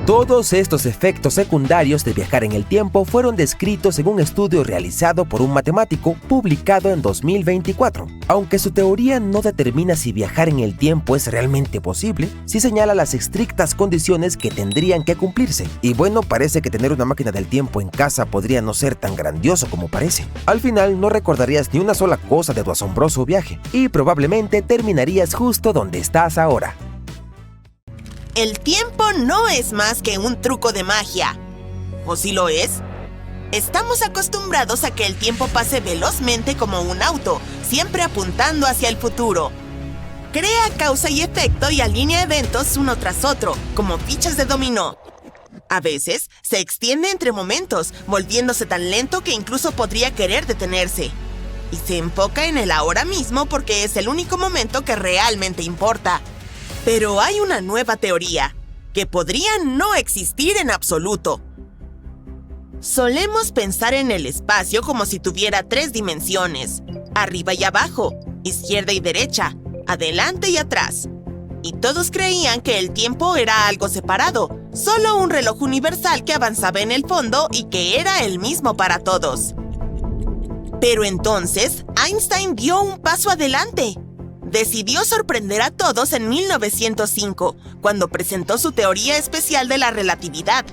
Todos estos efectos secundarios de viajar en el tiempo fueron descritos en un estudio realizado por un matemático publicado en 2024. Aunque su teoría no determina si viajar en el tiempo es realmente posible, sí señala las estrictas condiciones que tendrían que cumplirse. Y bueno, parece que tener una máquina del tiempo en casa podría no ser tan grandioso como parece. Al final no recordarías ni una sola cosa de tu asombroso viaje y probablemente terminarías justo donde estás ahora. El tiempo no es más que un truco de magia. ¿O sí lo es? Estamos acostumbrados a que el tiempo pase velozmente como un auto, siempre apuntando hacia el futuro. Crea causa y efecto y alinea eventos uno tras otro, como fichas de dominó. A veces, se extiende entre momentos, volviéndose tan lento que incluso podría querer detenerse. Y se enfoca en el ahora mismo porque es el único momento que realmente importa. Pero hay una nueva teoría, que podría no existir en absoluto. Solemos pensar en el espacio como si tuviera 3 dimensiones, arriba y abajo, izquierda y derecha, adelante y atrás. y todos creían que el tiempo era algo separado, solo un reloj universal que avanzaba en el fondo y que era el mismo para todos. Pero entonces, Einstein dio un paso adelante. Decidió sorprender a todos en 1905, cuando presentó su teoría especial de la relatividad.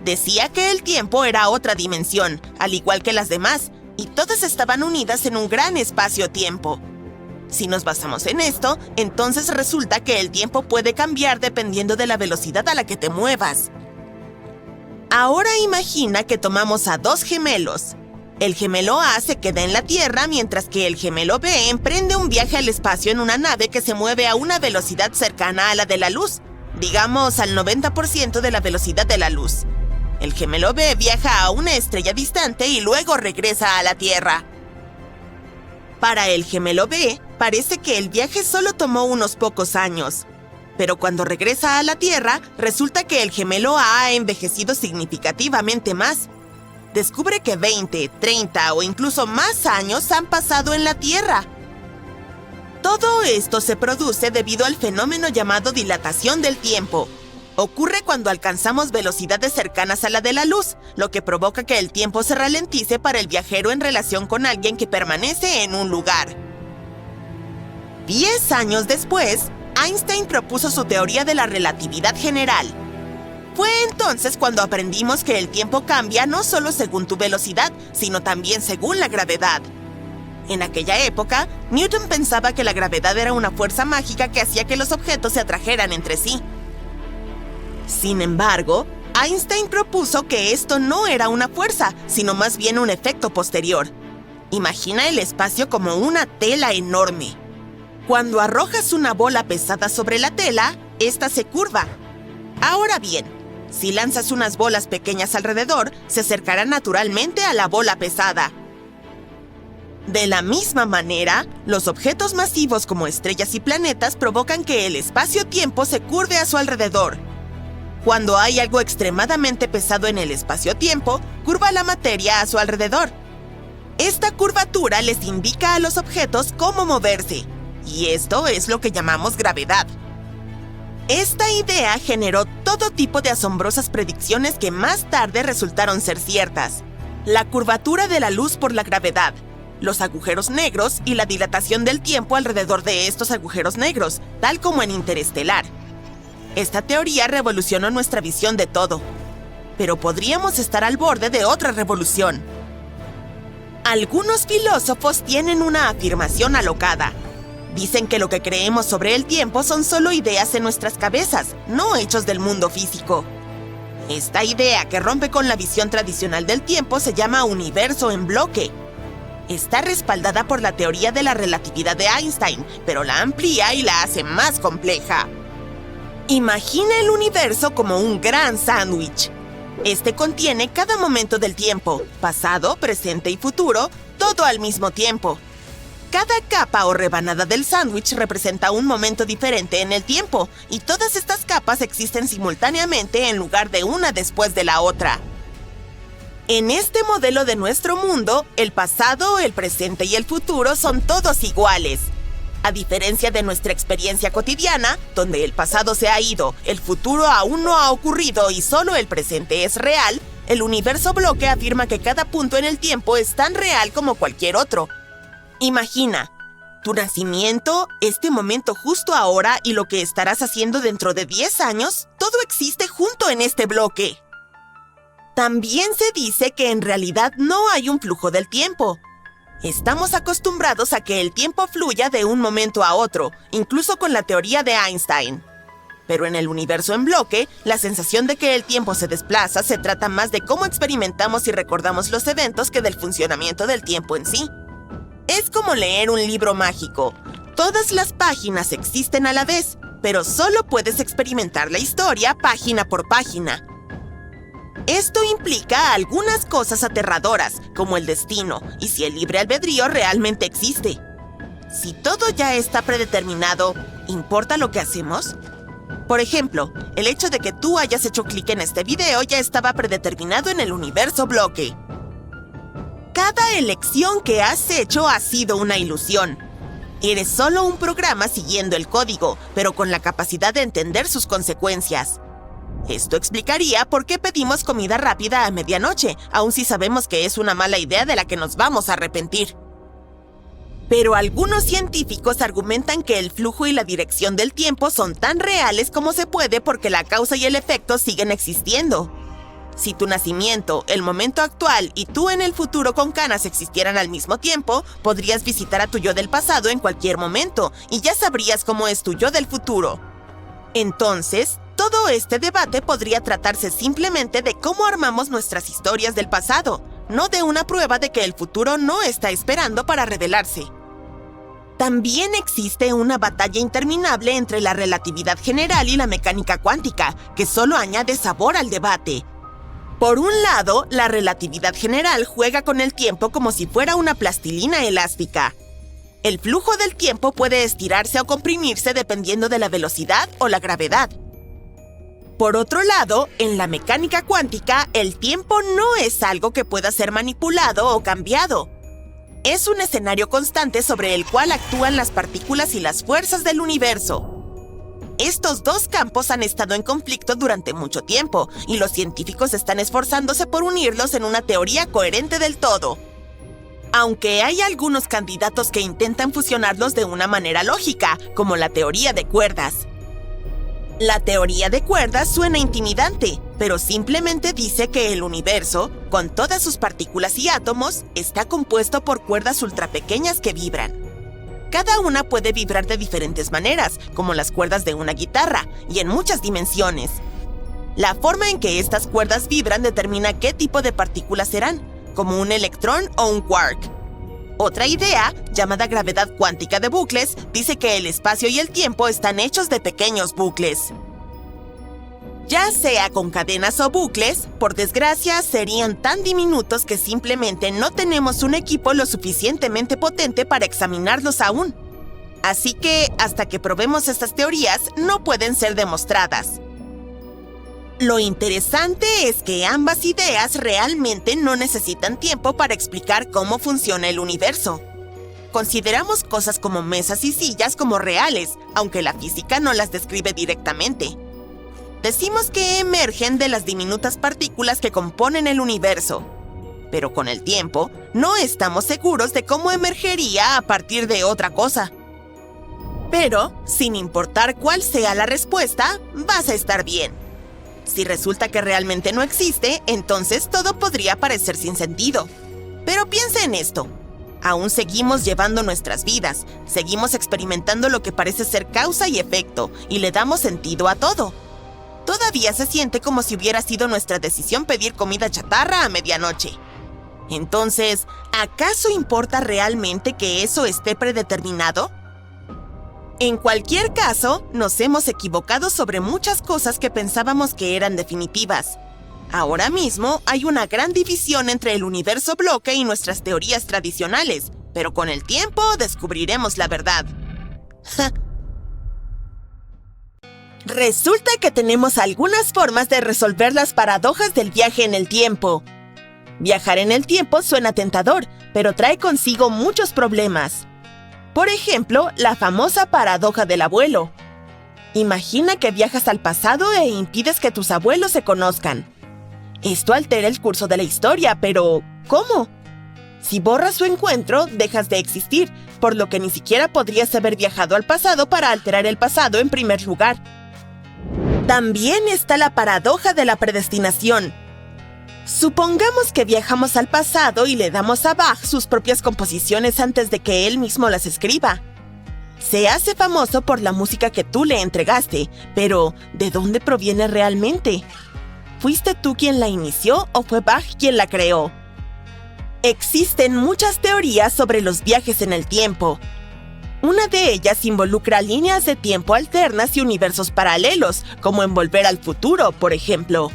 Decía que el tiempo era otra dimensión, al igual que las demás, y todas estaban unidas en un gran espacio-tiempo. Si nos basamos en esto, entonces resulta que el tiempo puede cambiar dependiendo de la velocidad a la que te muevas. Ahora imagina que tomamos a dos gemelos. El gemelo A se queda en la Tierra, mientras que el gemelo B emprende un viaje al espacio en una nave que se mueve a una velocidad cercana a la de la luz, digamos al 90% de la velocidad de la luz. El gemelo B viaja a una estrella distante y luego regresa a la Tierra. Para el gemelo B, parece que el viaje solo tomó unos pocos años. Pero cuando regresa a la Tierra, resulta que el gemelo A ha envejecido significativamente más. Descubre que 20, 30 o incluso más años han pasado en la Tierra. Todo esto se produce debido al fenómeno llamado dilatación del tiempo. Ocurre cuando alcanzamos velocidades cercanas a la de la luz, lo que provoca que el tiempo se ralentice para el viajero en relación con alguien que permanece en un lugar. 10 años después, Einstein propuso su teoría de la relatividad general. Fue entonces cuando aprendimos que el tiempo cambia no solo según tu velocidad, sino también según la gravedad. En aquella época, Newton pensaba que la gravedad era una fuerza mágica que hacía que los objetos se atrajeran entre sí. Sin embargo, Einstein propuso que esto no era una fuerza, sino más bien un efecto posterior. Imagina el espacio como una tela enorme. Cuando arrojas una bola pesada sobre la tela, esta se curva. Ahora bien, si lanzas unas bolas pequeñas alrededor, se acercará naturalmente a la bola pesada. De la misma manera, los objetos masivos como estrellas y planetas provocan que el espacio-tiempo se curve a su alrededor. Cuando hay algo extremadamente pesado en el espacio-tiempo, curva la materia a su alrededor. Esta curvatura les indica a los objetos cómo moverse, y esto es lo que llamamos gravedad. Esta idea generó todo tipo de asombrosas predicciones que más tarde resultaron ser ciertas. La curvatura de la luz por la gravedad, los agujeros negros y la dilatación del tiempo alrededor de estos agujeros negros, tal como en Interestelar. Esta teoría revolucionó nuestra visión de todo, pero podríamos estar al borde de otra revolución. Algunos filósofos tienen una afirmación alocada. Dicen que lo que creemos sobre el tiempo son solo ideas en nuestras cabezas, no hechos del mundo físico. Esta idea, que rompe con la visión tradicional del tiempo, se llama universo en bloque. Está respaldada por la teoría de la relatividad de Einstein, pero la amplía y la hace más compleja. Imagina el universo como un gran sándwich. Este contiene cada momento del tiempo, pasado, presente y futuro, todo al mismo tiempo. Cada capa o rebanada del sándwich representa un momento diferente en el tiempo, y todas estas capas existen simultáneamente en lugar de una después de la otra. En este modelo de nuestro mundo, el pasado, el presente y el futuro son todos iguales. A diferencia de nuestra experiencia cotidiana, donde el pasado se ha ido, el futuro aún no ha ocurrido y solo el presente es real, el universo bloque afirma que cada punto en el tiempo es tan real como cualquier otro. Imagina, tu nacimiento, este momento justo ahora y lo que estarás haciendo dentro de 10 años, todo existe junto en este bloque. También se dice que en realidad no hay un flujo del tiempo. Estamos acostumbrados a que el tiempo fluya de un momento a otro, incluso con la teoría de Einstein. Pero en el universo en bloque, la sensación de que el tiempo se desplaza se trata más de cómo experimentamos y recordamos los eventos que del funcionamiento del tiempo en sí. Es como leer un libro mágico. Todas las páginas existen a la vez, pero solo puedes experimentar la historia página por página. Esto implica algunas cosas aterradoras, como el destino, y si el libre albedrío realmente existe. Si todo ya está predeterminado, ¿importa lo que hacemos? Por ejemplo, el hecho de que tú hayas hecho clic en este video ya estaba predeterminado en el universo bloque. Cada elección que has hecho ha sido una ilusión. Eres solo un programa siguiendo el código, pero con la capacidad de entender sus consecuencias. Esto explicaría por qué pedimos comida rápida a medianoche, aun si sabemos que es una mala idea de la que nos vamos a arrepentir. Pero algunos científicos argumentan que el flujo y la dirección del tiempo son tan reales como se puede porque la causa y el efecto siguen existiendo. Si tu nacimiento, el momento actual y tú en el futuro con canas existieran al mismo tiempo, podrías visitar a tu yo del pasado en cualquier momento y ya sabrías cómo es tu yo del futuro. Entonces, todo este debate podría tratarse simplemente de cómo armamos nuestras historias del pasado, no de una prueba de que el futuro no está esperando para revelarse. También existe una batalla interminable entre la relatividad general y la mecánica cuántica, que solo añade sabor al debate. Por un lado, la relatividad general juega con el tiempo como si fuera una plastilina elástica. El flujo del tiempo puede estirarse o comprimirse dependiendo de la velocidad o la gravedad. Por otro lado, en la mecánica cuántica, el tiempo no es algo que pueda ser manipulado o cambiado. Es un escenario constante sobre el cual actúan las partículas y las fuerzas del universo. Estos dos campos han estado en conflicto durante mucho tiempo, y los científicos están esforzándose por unirlos en una teoría coherente del todo. Aunque hay algunos candidatos que intentan fusionarlos de una manera lógica, como la teoría de cuerdas. La teoría de cuerdas suena intimidante, pero simplemente dice que el universo, con todas sus partículas y átomos, está compuesto por cuerdas ultrapequeñas que vibran. Cada una puede vibrar de diferentes maneras, como las cuerdas de una guitarra, y en muchas dimensiones. La forma en que estas cuerdas vibran determina qué tipo de partículas serán, como un electrón o un quark. Otra idea, llamada gravedad cuántica de bucles, dice que el espacio y el tiempo están hechos de pequeños bucles. Ya sea con cadenas o bucles, por desgracia, serían tan diminutos que simplemente no tenemos un equipo lo suficientemente potente para examinarlos aún. Así que, hasta que probemos estas teorías, no pueden ser demostradas. Lo interesante es que ambas ideas realmente no necesitan tiempo para explicar cómo funciona el universo. Consideramos cosas como mesas y sillas como reales, aunque la física no las describe directamente. Decimos que emergen de las diminutas partículas que componen el universo. Pero con el tiempo, no estamos seguros de cómo emergería a partir de otra cosa. Pero, sin importar cuál sea la respuesta, vas a estar bien. Si resulta que realmente no existe, entonces todo podría parecer sin sentido. Pero piensa en esto. Aún seguimos llevando nuestras vidas, seguimos experimentando lo que parece ser causa y efecto, y le damos sentido a todo. Todavía se siente como si hubiera sido nuestra decisión pedir comida chatarra a medianoche. Entonces, ¿acaso importa realmente que eso esté predeterminado? En cualquier caso, nos hemos equivocado sobre muchas cosas que pensábamos que eran definitivas. Ahora mismo hay una gran división entre el universo bloque y nuestras teorías tradicionales, pero con el tiempo descubriremos la verdad. Resulta que tenemos algunas formas de resolver las paradojas del viaje en el tiempo. Viajar en el tiempo suena tentador, pero trae consigo muchos problemas. Por ejemplo, la famosa paradoja del abuelo. Imagina que viajas al pasado e impides que tus abuelos se conozcan. Esto altera el curso de la historia, pero ¿cómo? Si borras su encuentro, dejas de existir, por lo que ni siquiera podrías haber viajado al pasado para alterar el pasado en primer lugar. También está la paradoja de la predestinación. Supongamos que viajamos al pasado y le damos a Bach sus propias composiciones antes de que él mismo las escriba. Se hace famoso por la música que tú le entregaste, pero ¿de dónde proviene realmente? ¿Fuiste tú quien la inició o fue Bach quien la creó? Existen muchas teorías sobre los viajes en el tiempo. Una de ellas involucra líneas de tiempo alternas y universos paralelos, como en Volver al Futuro, por ejemplo.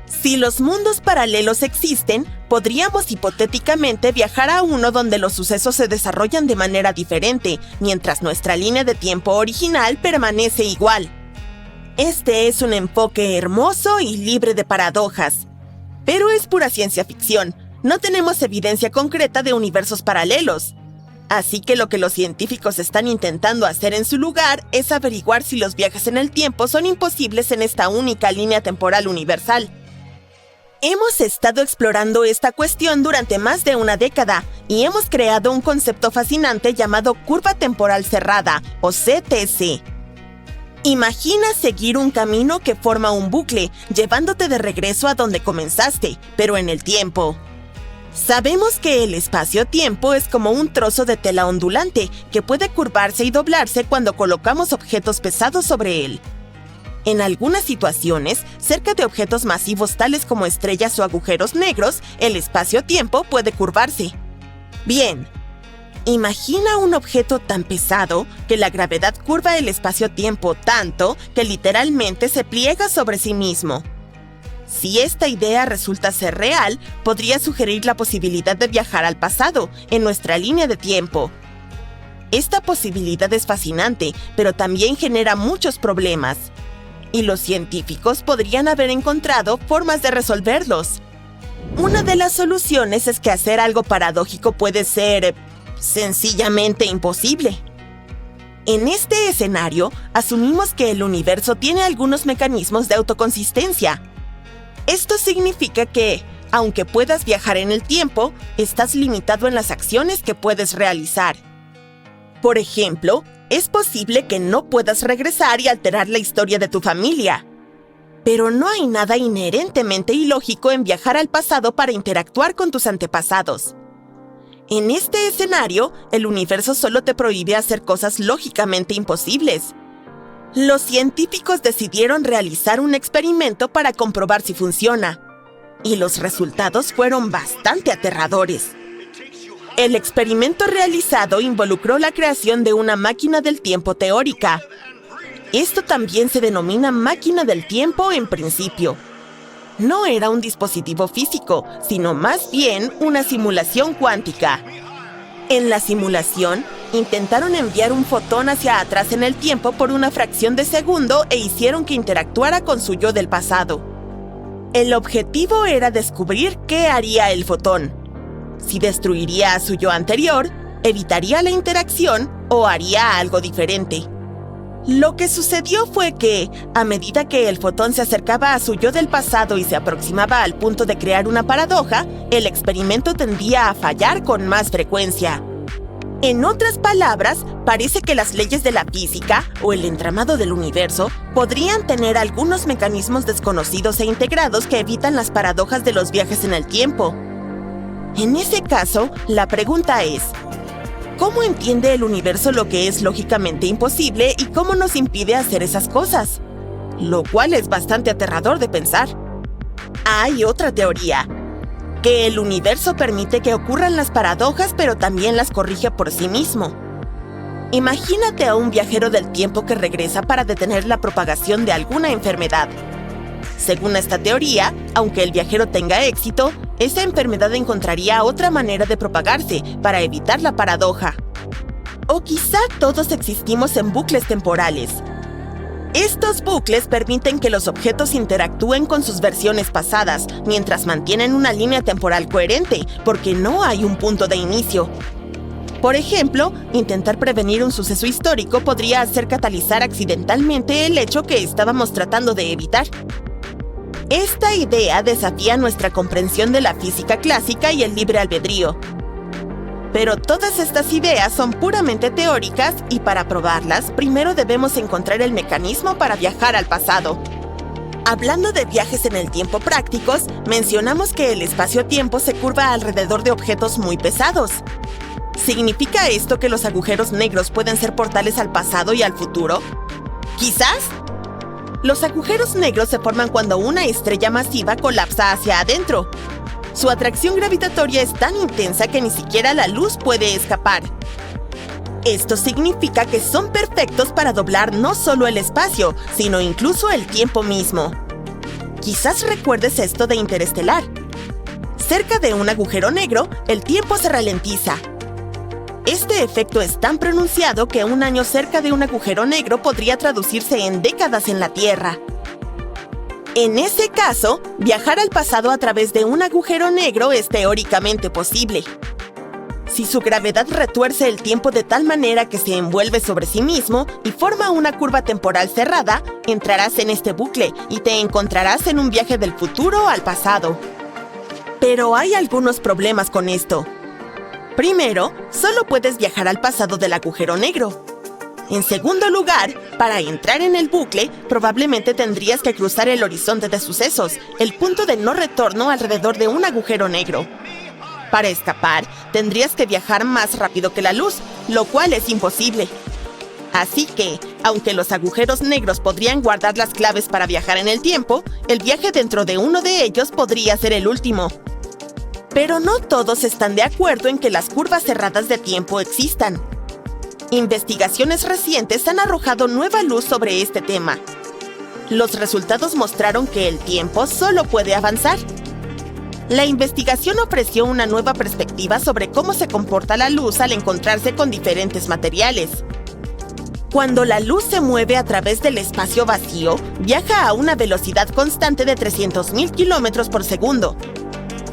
Si los mundos paralelos existen, podríamos hipotéticamente viajar a uno donde los sucesos se desarrollan de manera diferente, mientras nuestra línea de tiempo original permanece igual. Este es un enfoque hermoso y libre de paradojas. Pero es pura ciencia ficción. No tenemos evidencia concreta de universos paralelos. Así que lo que los científicos están intentando hacer en su lugar es averiguar si los viajes en el tiempo son imposibles en esta única línea temporal universal. Hemos estado explorando esta cuestión durante más de una década y hemos creado un concepto fascinante llamado curva temporal cerrada, o CTC. Imagina seguir un camino que forma un bucle, llevándote de regreso a donde comenzaste, pero en el tiempo. Sabemos que el espacio-tiempo es como un trozo de tela ondulante que puede curvarse y doblarse cuando colocamos objetos pesados sobre él. En algunas situaciones, cerca de objetos masivos tales como estrellas o agujeros negros, el espacio-tiempo puede curvarse. Bien, imagina un objeto tan pesado que la gravedad curva el espacio-tiempo tanto que literalmente se pliega sobre sí mismo. Si esta idea resulta ser real, podría sugerir la posibilidad de viajar al pasado, en nuestra línea de tiempo. Esta posibilidad es fascinante, pero también genera muchos problemas. Y los científicos podrían haber encontrado formas de resolverlos. Una de las soluciones es que hacer algo paradójico puede ser sencillamente imposible. En este escenario, asumimos que el universo tiene algunos mecanismos de autoconsistencia. Esto significa que, aunque puedas viajar en el tiempo, estás limitado en las acciones que puedes realizar. Por ejemplo, es posible que no puedas regresar y alterar la historia de tu familia. Pero no hay nada inherentemente ilógico en viajar al pasado para interactuar con tus antepasados. En este escenario, el universo solo te prohíbe hacer cosas lógicamente imposibles. Los científicos decidieron realizar un experimento para comprobar si funciona, y los resultados fueron bastante aterradores. El experimento realizado involucró la creación de una máquina del tiempo teórica. Esto también se denomina máquina del tiempo en principio. No era un dispositivo físico, sino más bien una simulación cuántica. En la simulación, intentaron enviar un fotón hacia atrás en el tiempo por una fracción de segundo e hicieron que interactuara con su yo del pasado. El objetivo era descubrir qué haría el fotón. Si destruiría a su yo anterior, evitaría la interacción o haría algo diferente. Lo que sucedió fue que, a medida que el fotón se acercaba a su yo del pasado y se aproximaba al punto de crear una paradoja, el experimento tendía a fallar con más frecuencia. En otras palabras, parece que las leyes de la física, o el entramado del universo, podrían tener algunos mecanismos desconocidos e integrados que evitan las paradojas de los viajes en el tiempo. En ese caso, la pregunta es: ¿cómo entiende el universo lo que es lógicamente imposible y cómo nos impide hacer esas cosas? Lo cual es bastante aterrador de pensar. Hay otra teoría, que el universo permite que ocurran las paradojas, pero también las corrige por sí mismo. Imagínate a un viajero del tiempo que regresa para detener la propagación de alguna enfermedad. Según esta teoría, aunque el viajero tenga éxito, esa enfermedad encontraría otra manera de propagarse para evitar la paradoja. O quizá todos existimos en bucles temporales. Estos bucles permiten que los objetos interactúen con sus versiones pasadas, mientras mantienen una línea temporal coherente, porque no hay un punto de inicio. Por ejemplo, intentar prevenir un suceso histórico podría hacer catalizar accidentalmente el hecho que estábamos tratando de evitar. Esta idea desafía nuestra comprensión de la física clásica y el libre albedrío. Pero todas estas ideas son puramente teóricas y para probarlas, primero debemos encontrar el mecanismo para viajar al pasado. Hablando de viajes en el tiempo prácticos, mencionamos que el espacio-tiempo se curva alrededor de objetos muy pesados. ¿Significa esto que los agujeros negros pueden ser portales al pasado y al futuro? ¿Quizás? Los agujeros negros se forman cuando una estrella masiva colapsa hacia adentro. Su atracción gravitatoria es tan intensa que ni siquiera la luz puede escapar. Esto significa que son perfectos para doblar no solo el espacio, sino incluso el tiempo mismo. Quizás recuerdes esto de Interestelar. Cerca de un agujero negro, el tiempo se ralentiza. Este efecto es tan pronunciado que un año cerca de un agujero negro podría traducirse en décadas en la Tierra. En ese caso, viajar al pasado a través de un agujero negro es teóricamente posible. Si su gravedad retuerce el tiempo de tal manera que se envuelve sobre sí mismo y forma una curva temporal cerrada, entrarás en este bucle y te encontrarás en un viaje del futuro al pasado. Pero hay algunos problemas con esto. Primero, solo puedes viajar al pasado del agujero negro. En segundo lugar, para entrar en el bucle, probablemente tendrías que cruzar el horizonte de sucesos, el punto de no retorno alrededor de un agujero negro. Para escapar, tendrías que viajar más rápido que la luz, lo cual es imposible. Así que, aunque los agujeros negros podrían guardar las claves para viajar en el tiempo, el viaje dentro de uno de ellos podría ser el último. Pero no todos están de acuerdo en que las curvas cerradas de tiempo existan. Investigaciones recientes han arrojado nueva luz sobre este tema. Los resultados mostraron que el tiempo solo puede avanzar. La investigación ofreció una nueva perspectiva sobre cómo se comporta la luz al encontrarse con diferentes materiales. Cuando la luz se mueve a través del espacio vacío, viaja a una velocidad constante de 300.000 kilómetros por segundo.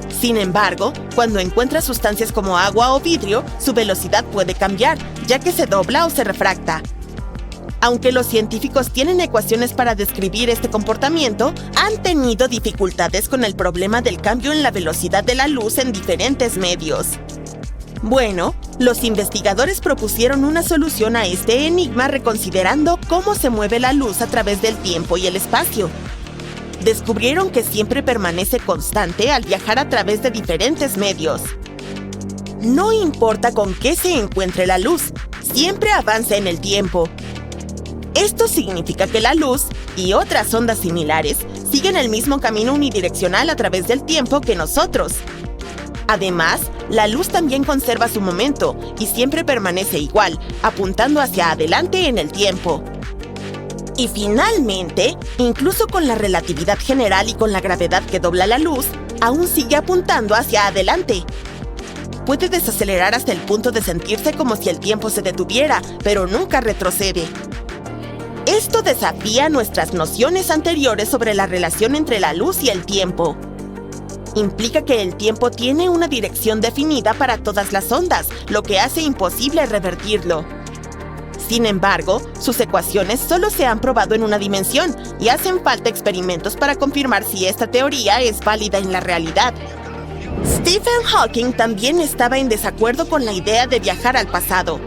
Sin embargo, cuando encuentra sustancias como agua o vidrio, su velocidad puede cambiar, ya que se dobla o se refracta. Aunque los científicos tienen ecuaciones para describir este comportamiento, han tenido dificultades con el problema del cambio en la velocidad de la luz en diferentes medios. Bueno, los investigadores propusieron una solución a este enigma reconsiderando cómo se mueve la luz a través del tiempo y el espacio. Descubrieron que siempre permanece constante al viajar a través de diferentes medios. No importa con qué se encuentre la luz, siempre avanza en el tiempo. Esto significa que la luz y otras ondas similares siguen el mismo camino unidireccional a través del tiempo que nosotros. Además, la luz también conserva su momento y siempre permanece igual, apuntando hacia adelante en el tiempo. Y finalmente, incluso con la relatividad general y con la gravedad que dobla la luz, aún sigue apuntando hacia adelante. Puede desacelerar hasta el punto de sentirse como si el tiempo se detuviera, pero nunca retrocede. Esto desafía nuestras nociones anteriores sobre la relación entre la luz y el tiempo. Implica que el tiempo tiene una dirección definida para todas las ondas, lo que hace imposible revertirlo. Sin embargo, sus ecuaciones solo se han probado en una dimensión y hacen falta experimentos para confirmar si esta teoría es válida en la realidad. Stephen Hawking también estaba en desacuerdo con la idea de viajar al pasado.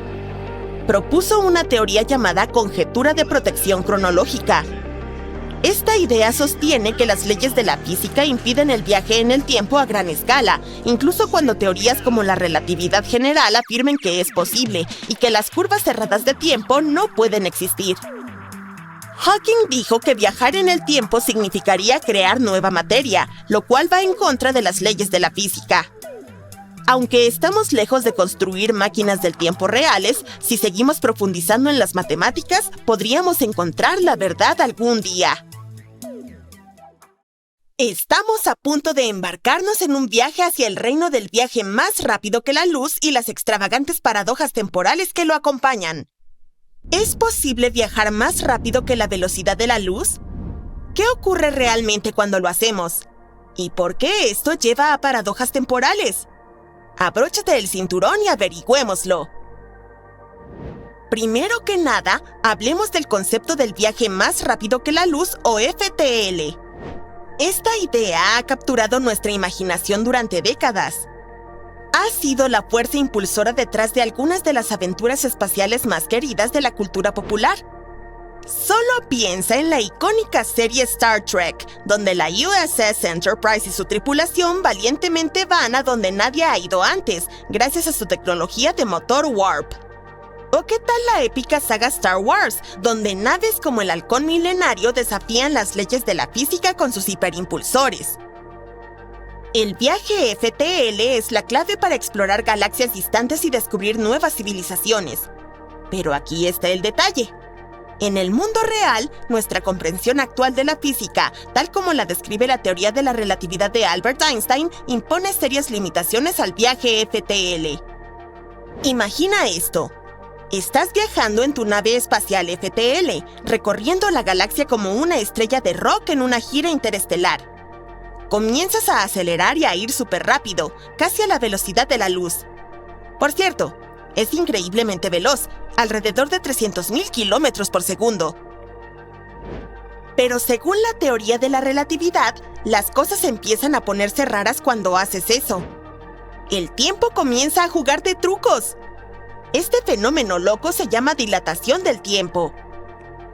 Propuso una teoría llamada conjetura de protección cronológica. Esta idea sostiene que las leyes de la física impiden el viaje en el tiempo a gran escala, incluso cuando teorías como la relatividad general afirmen que es posible y que las curvas cerradas de tiempo no pueden existir. Hawking dijo que viajar en el tiempo significaría crear nueva materia, lo cual va en contra de las leyes de la física. Aunque estamos lejos de construir máquinas del tiempo reales, si seguimos profundizando en las matemáticas, podríamos encontrar la verdad algún día. Estamos a punto de embarcarnos en un viaje hacia el reino del viaje más rápido que la luz y las extravagantes paradojas temporales que lo acompañan. ¿Es posible viajar más rápido que la velocidad de la luz? ¿Qué ocurre realmente cuando lo hacemos? ¿Y por qué esto lleva a paradojas temporales? Abróchate el cinturón y averigüémoslo. Primero que nada, hablemos del concepto del viaje más rápido que la luz o FTL. Esta idea ha capturado nuestra imaginación durante décadas. Ha sido la fuerza impulsora detrás de algunas de las aventuras espaciales más queridas de la cultura popular. Solo piensa en la icónica serie Star Trek, donde la USS Enterprise y su tripulación valientemente van a donde nadie ha ido antes, gracias a su tecnología de motor warp. ¿O qué tal la épica saga Star Wars, donde naves como el Halcón Milenario desafían las leyes de la física con sus hiperimpulsores? El viaje FTL es la clave para explorar galaxias distantes y descubrir nuevas civilizaciones. Pero aquí está el detalle. En el mundo real, nuestra comprensión actual de la física, tal como la describe la teoría de la relatividad de Albert Einstein, impone serias limitaciones al viaje FTL. Imagina esto. Estás viajando en tu nave espacial FTL, recorriendo la galaxia como una estrella de rock en una gira interestelar. Comienzas a acelerar y a ir súper rápido, casi a la velocidad de la luz. Por cierto, es increíblemente veloz, alrededor de 300.000 kilómetros por segundo. Pero según la teoría de la relatividad, las cosas empiezan a ponerse raras cuando haces eso. El tiempo comienza a jugarte trucos. Este fenómeno loco se llama dilatación del tiempo.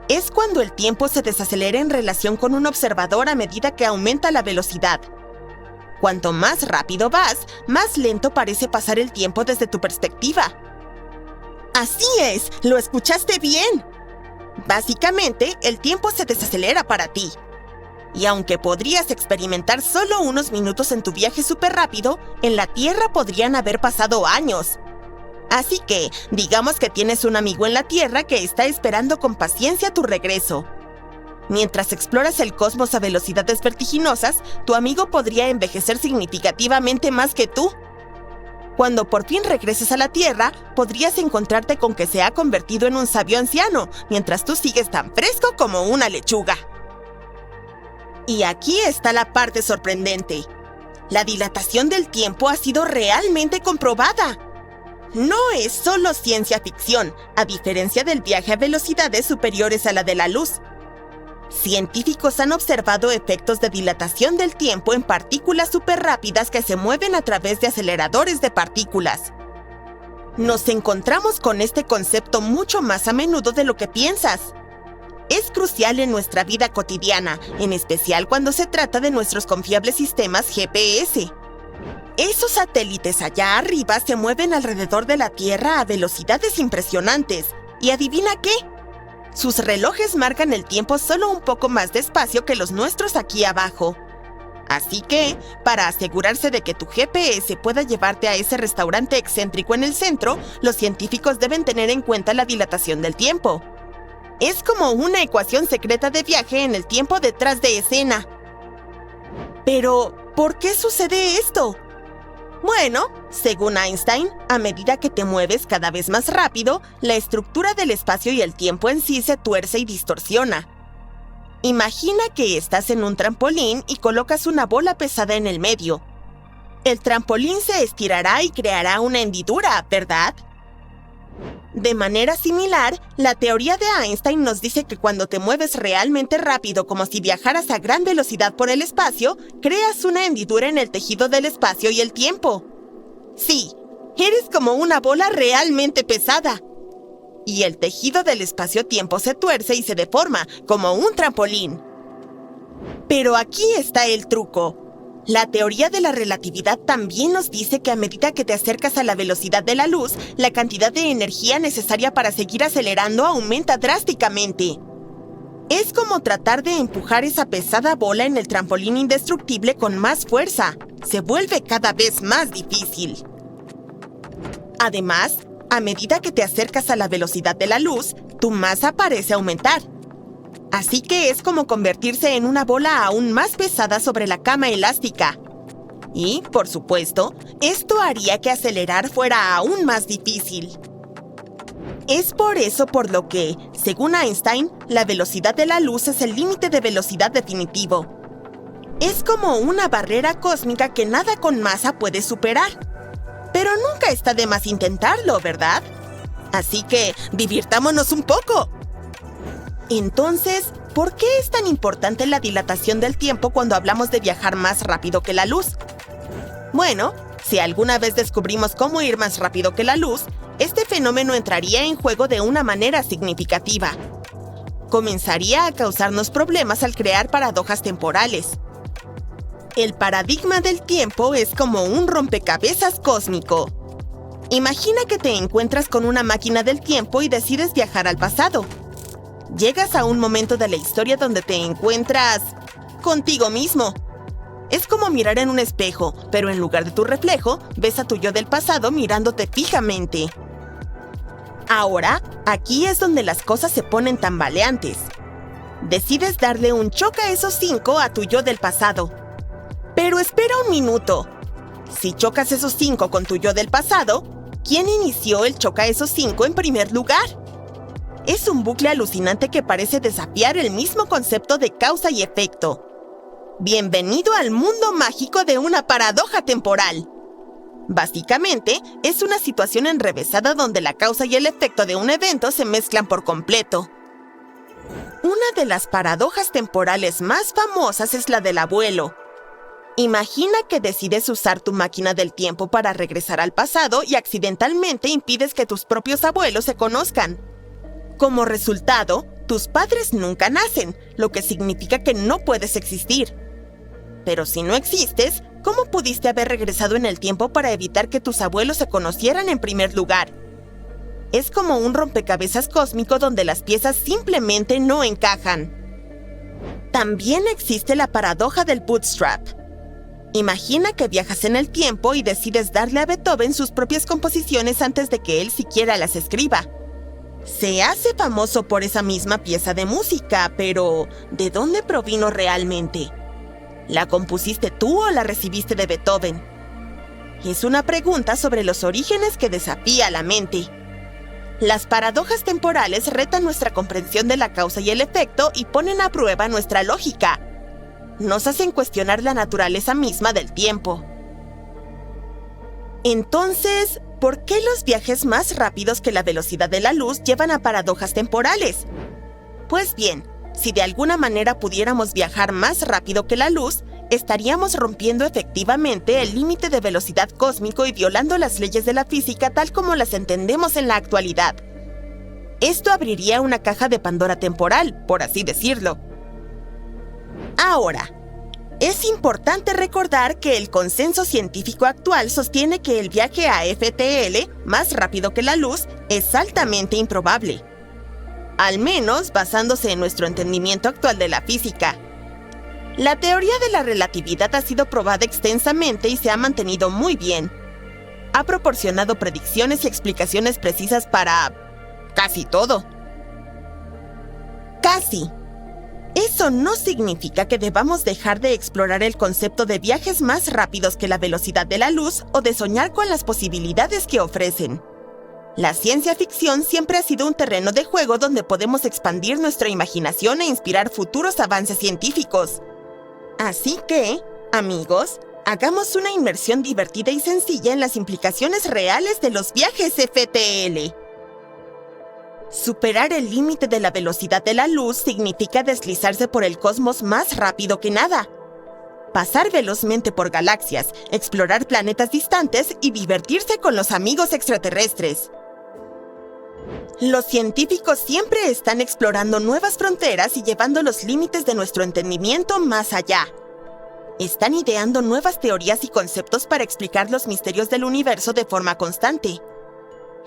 Es cuando el tiempo se desacelera en relación con un observador a medida que aumenta la velocidad. Cuanto más rápido vas, más lento parece pasar el tiempo desde tu perspectiva. ¡Así es! ¡Lo escuchaste bien! Básicamente, el tiempo se desacelera para ti. Y aunque podrías experimentar solo unos minutos en tu viaje súper rápido, en la Tierra podrían haber pasado años. Así que, digamos que tienes un amigo en la Tierra que está esperando con paciencia tu regreso. Mientras exploras el cosmos a velocidades vertiginosas, tu amigo podría envejecer significativamente más que tú. Cuando por fin regreses a la Tierra, podrías encontrarte con que se ha convertido en un sabio anciano, mientras tú sigues tan fresco como una lechuga. Y aquí está la parte sorprendente. La dilatación del tiempo ha sido realmente comprobada. No es solo ciencia ficción, a diferencia del viaje a velocidades superiores a la de la luz. Científicos han observado efectos de dilatación del tiempo en partículas superrápidas que se mueven a través de aceleradores de partículas. Nos encontramos con este concepto mucho más a menudo de lo que piensas. Es crucial en nuestra vida cotidiana, en especial cuando se trata de nuestros confiables sistemas GPS. Esos satélites allá arriba se mueven alrededor de la Tierra a velocidades impresionantes. ¿Y adivina qué? Sus relojes marcan el tiempo solo un poco más despacio que los nuestros aquí abajo. Así que, para asegurarse de que tu GPS pueda llevarte a ese restaurante excéntrico en el centro, los científicos deben tener en cuenta la dilatación del tiempo. Es como una ecuación secreta de viaje en el tiempo detrás de escena. Pero, ¿por qué sucede esto? Bueno, según Einstein, a medida que te mueves cada vez más rápido, la estructura del espacio y el tiempo en sí se tuerce y distorsiona. Imagina que estás en un trampolín y colocas una bola pesada en el medio. El trampolín se estirará y creará una hendidura, ¿verdad? De manera similar, la teoría de Einstein nos dice que cuando te mueves realmente rápido como si viajaras a gran velocidad por el espacio, creas una hendidura en el tejido del espacio y el tiempo. Sí, eres como una bola realmente pesada. Y el tejido del espacio-tiempo se tuerce y se deforma, como un trampolín. Pero aquí está el truco. La teoría de la relatividad también nos dice que a medida que te acercas a la velocidad de la luz, la cantidad de energía necesaria para seguir acelerando aumenta drásticamente. Es como tratar de empujar esa pesada bola en el trampolín indestructible con más fuerza. Se vuelve cada vez más difícil. Además, a medida que te acercas a la velocidad de la luz, tu masa parece aumentar. Así que es como convertirse en una bola aún más pesada sobre la cama elástica. Y, por supuesto, esto haría que acelerar fuera aún más difícil. Es por eso por lo que, según Einstein, la velocidad de la luz es el límite de velocidad definitivo. Es como una barrera cósmica que nada con masa puede superar. Pero nunca está de más intentarlo, ¿verdad? Así que, divirtámonos un poco. Entonces, ¿por qué es tan importante la dilatación del tiempo cuando hablamos de viajar más rápido que la luz? Bueno, si alguna vez descubrimos cómo ir más rápido que la luz, este fenómeno entraría en juego de una manera significativa. Comenzaría a causarnos problemas al crear paradojas temporales. El paradigma del tiempo es como un rompecabezas cósmico. Imagina que te encuentras con una máquina del tiempo y decides viajar al pasado. Llegas a un momento de la historia donde te encuentras contigo mismo. Es como mirar en un espejo, pero en lugar de tu reflejo, ves a tu yo del pasado mirándote fijamente. Ahora, aquí es donde las cosas se ponen tambaleantes. Decides darle un choca esos 5 a tu yo del pasado. Pero espera un minuto. Si chocas esos 5 con tu yo del pasado, ¿quién inició el choca esos 5 en primer lugar? Es un bucle alucinante que parece desafiar el mismo concepto de causa y efecto. Bienvenido al mundo mágico de una paradoja temporal. Básicamente, es una situación enrevesada donde la causa y el efecto de un evento se mezclan por completo. Una de las paradojas temporales más famosas es la del abuelo. Imagina que decides usar tu máquina del tiempo para regresar al pasado y accidentalmente impides que tus propios abuelos se conozcan. Como resultado, tus padres nunca nacen, lo que significa que no puedes existir. Pero si no existes, ¿cómo pudiste haber regresado en el tiempo para evitar que tus abuelos se conocieran en primer lugar? Es como un rompecabezas cósmico donde las piezas simplemente no encajan. También existe la paradoja del bootstrap. Imagina que viajas en el tiempo y decides darle a Beethoven sus propias composiciones antes de que él siquiera las escriba. Se hace famoso por esa misma pieza de música, pero ¿de dónde provino realmente? ¿La compusiste tú o la recibiste de Beethoven? Es una pregunta sobre los orígenes que desafía la mente. Las paradojas temporales retan nuestra comprensión de la causa y el efecto y ponen a prueba nuestra lógica. Nos hacen cuestionar la naturaleza misma del tiempo. Entonces, ¿por qué los viajes más rápidos que la velocidad de la luz llevan a paradojas temporales? Pues bien, si de alguna manera pudiéramos viajar más rápido que la luz, estaríamos rompiendo efectivamente el límite de velocidad cósmico y violando las leyes de la física tal como las entendemos en la actualidad. Esto abriría una caja de Pandora temporal, por así decirlo. Ahora, es importante recordar que el consenso científico actual sostiene que el viaje a FTL, más rápido que la luz, es altamente improbable. Al menos basándose en nuestro entendimiento actual de la física. La teoría de la relatividad ha sido probada extensamente y se ha mantenido muy bien. Ha proporcionado predicciones y explicaciones precisas para casi todo. Casi. Eso no significa que debamos dejar de explorar el concepto de viajes más rápidos que la velocidad de la luz o de soñar con las posibilidades que ofrecen. La ciencia ficción siempre ha sido un terreno de juego donde podemos expandir nuestra imaginación e inspirar futuros avances científicos. Así que, amigos, hagamos una inmersión divertida y sencilla en las implicaciones reales de los viajes FTL. Superar el límite de la velocidad de la luz significa deslizarse por el cosmos más rápido que nada. Pasar velozmente por galaxias, explorar planetas distantes y divertirse con los amigos extraterrestres. Los científicos siempre están explorando nuevas fronteras y llevando los límites de nuestro entendimiento más allá. Están ideando nuevas teorías y conceptos para explicar los misterios del universo de forma constante.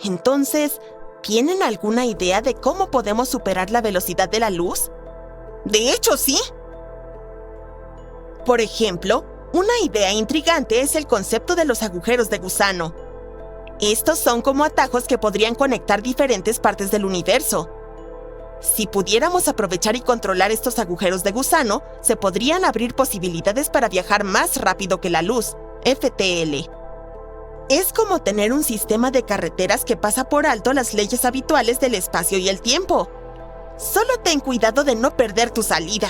Entonces, ¿tienen alguna idea de cómo podemos superar la velocidad de la luz? De hecho, sí. Por ejemplo, una idea intrigante es el concepto de los agujeros de gusano. Estos son como atajos que podrían conectar diferentes partes del universo. Si pudiéramos aprovechar y controlar estos agujeros de gusano, se podrían abrir posibilidades para viajar más rápido que la luz, FTL. Es como tener un sistema de carreteras que pasa por alto las leyes habituales del espacio y el tiempo. Solo ten cuidado de no perder tu salida.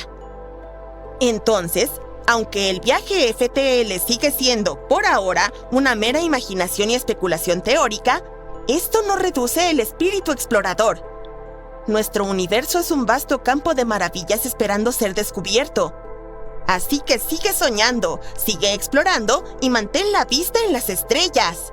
Entonces, aunque el viaje FTL sigue siendo, por ahora, una mera imaginación y especulación teórica, esto no reduce el espíritu explorador. Nuestro universo es un vasto campo de maravillas esperando ser descubierto. Así que sigue soñando, sigue explorando y mantén la vista en las estrellas.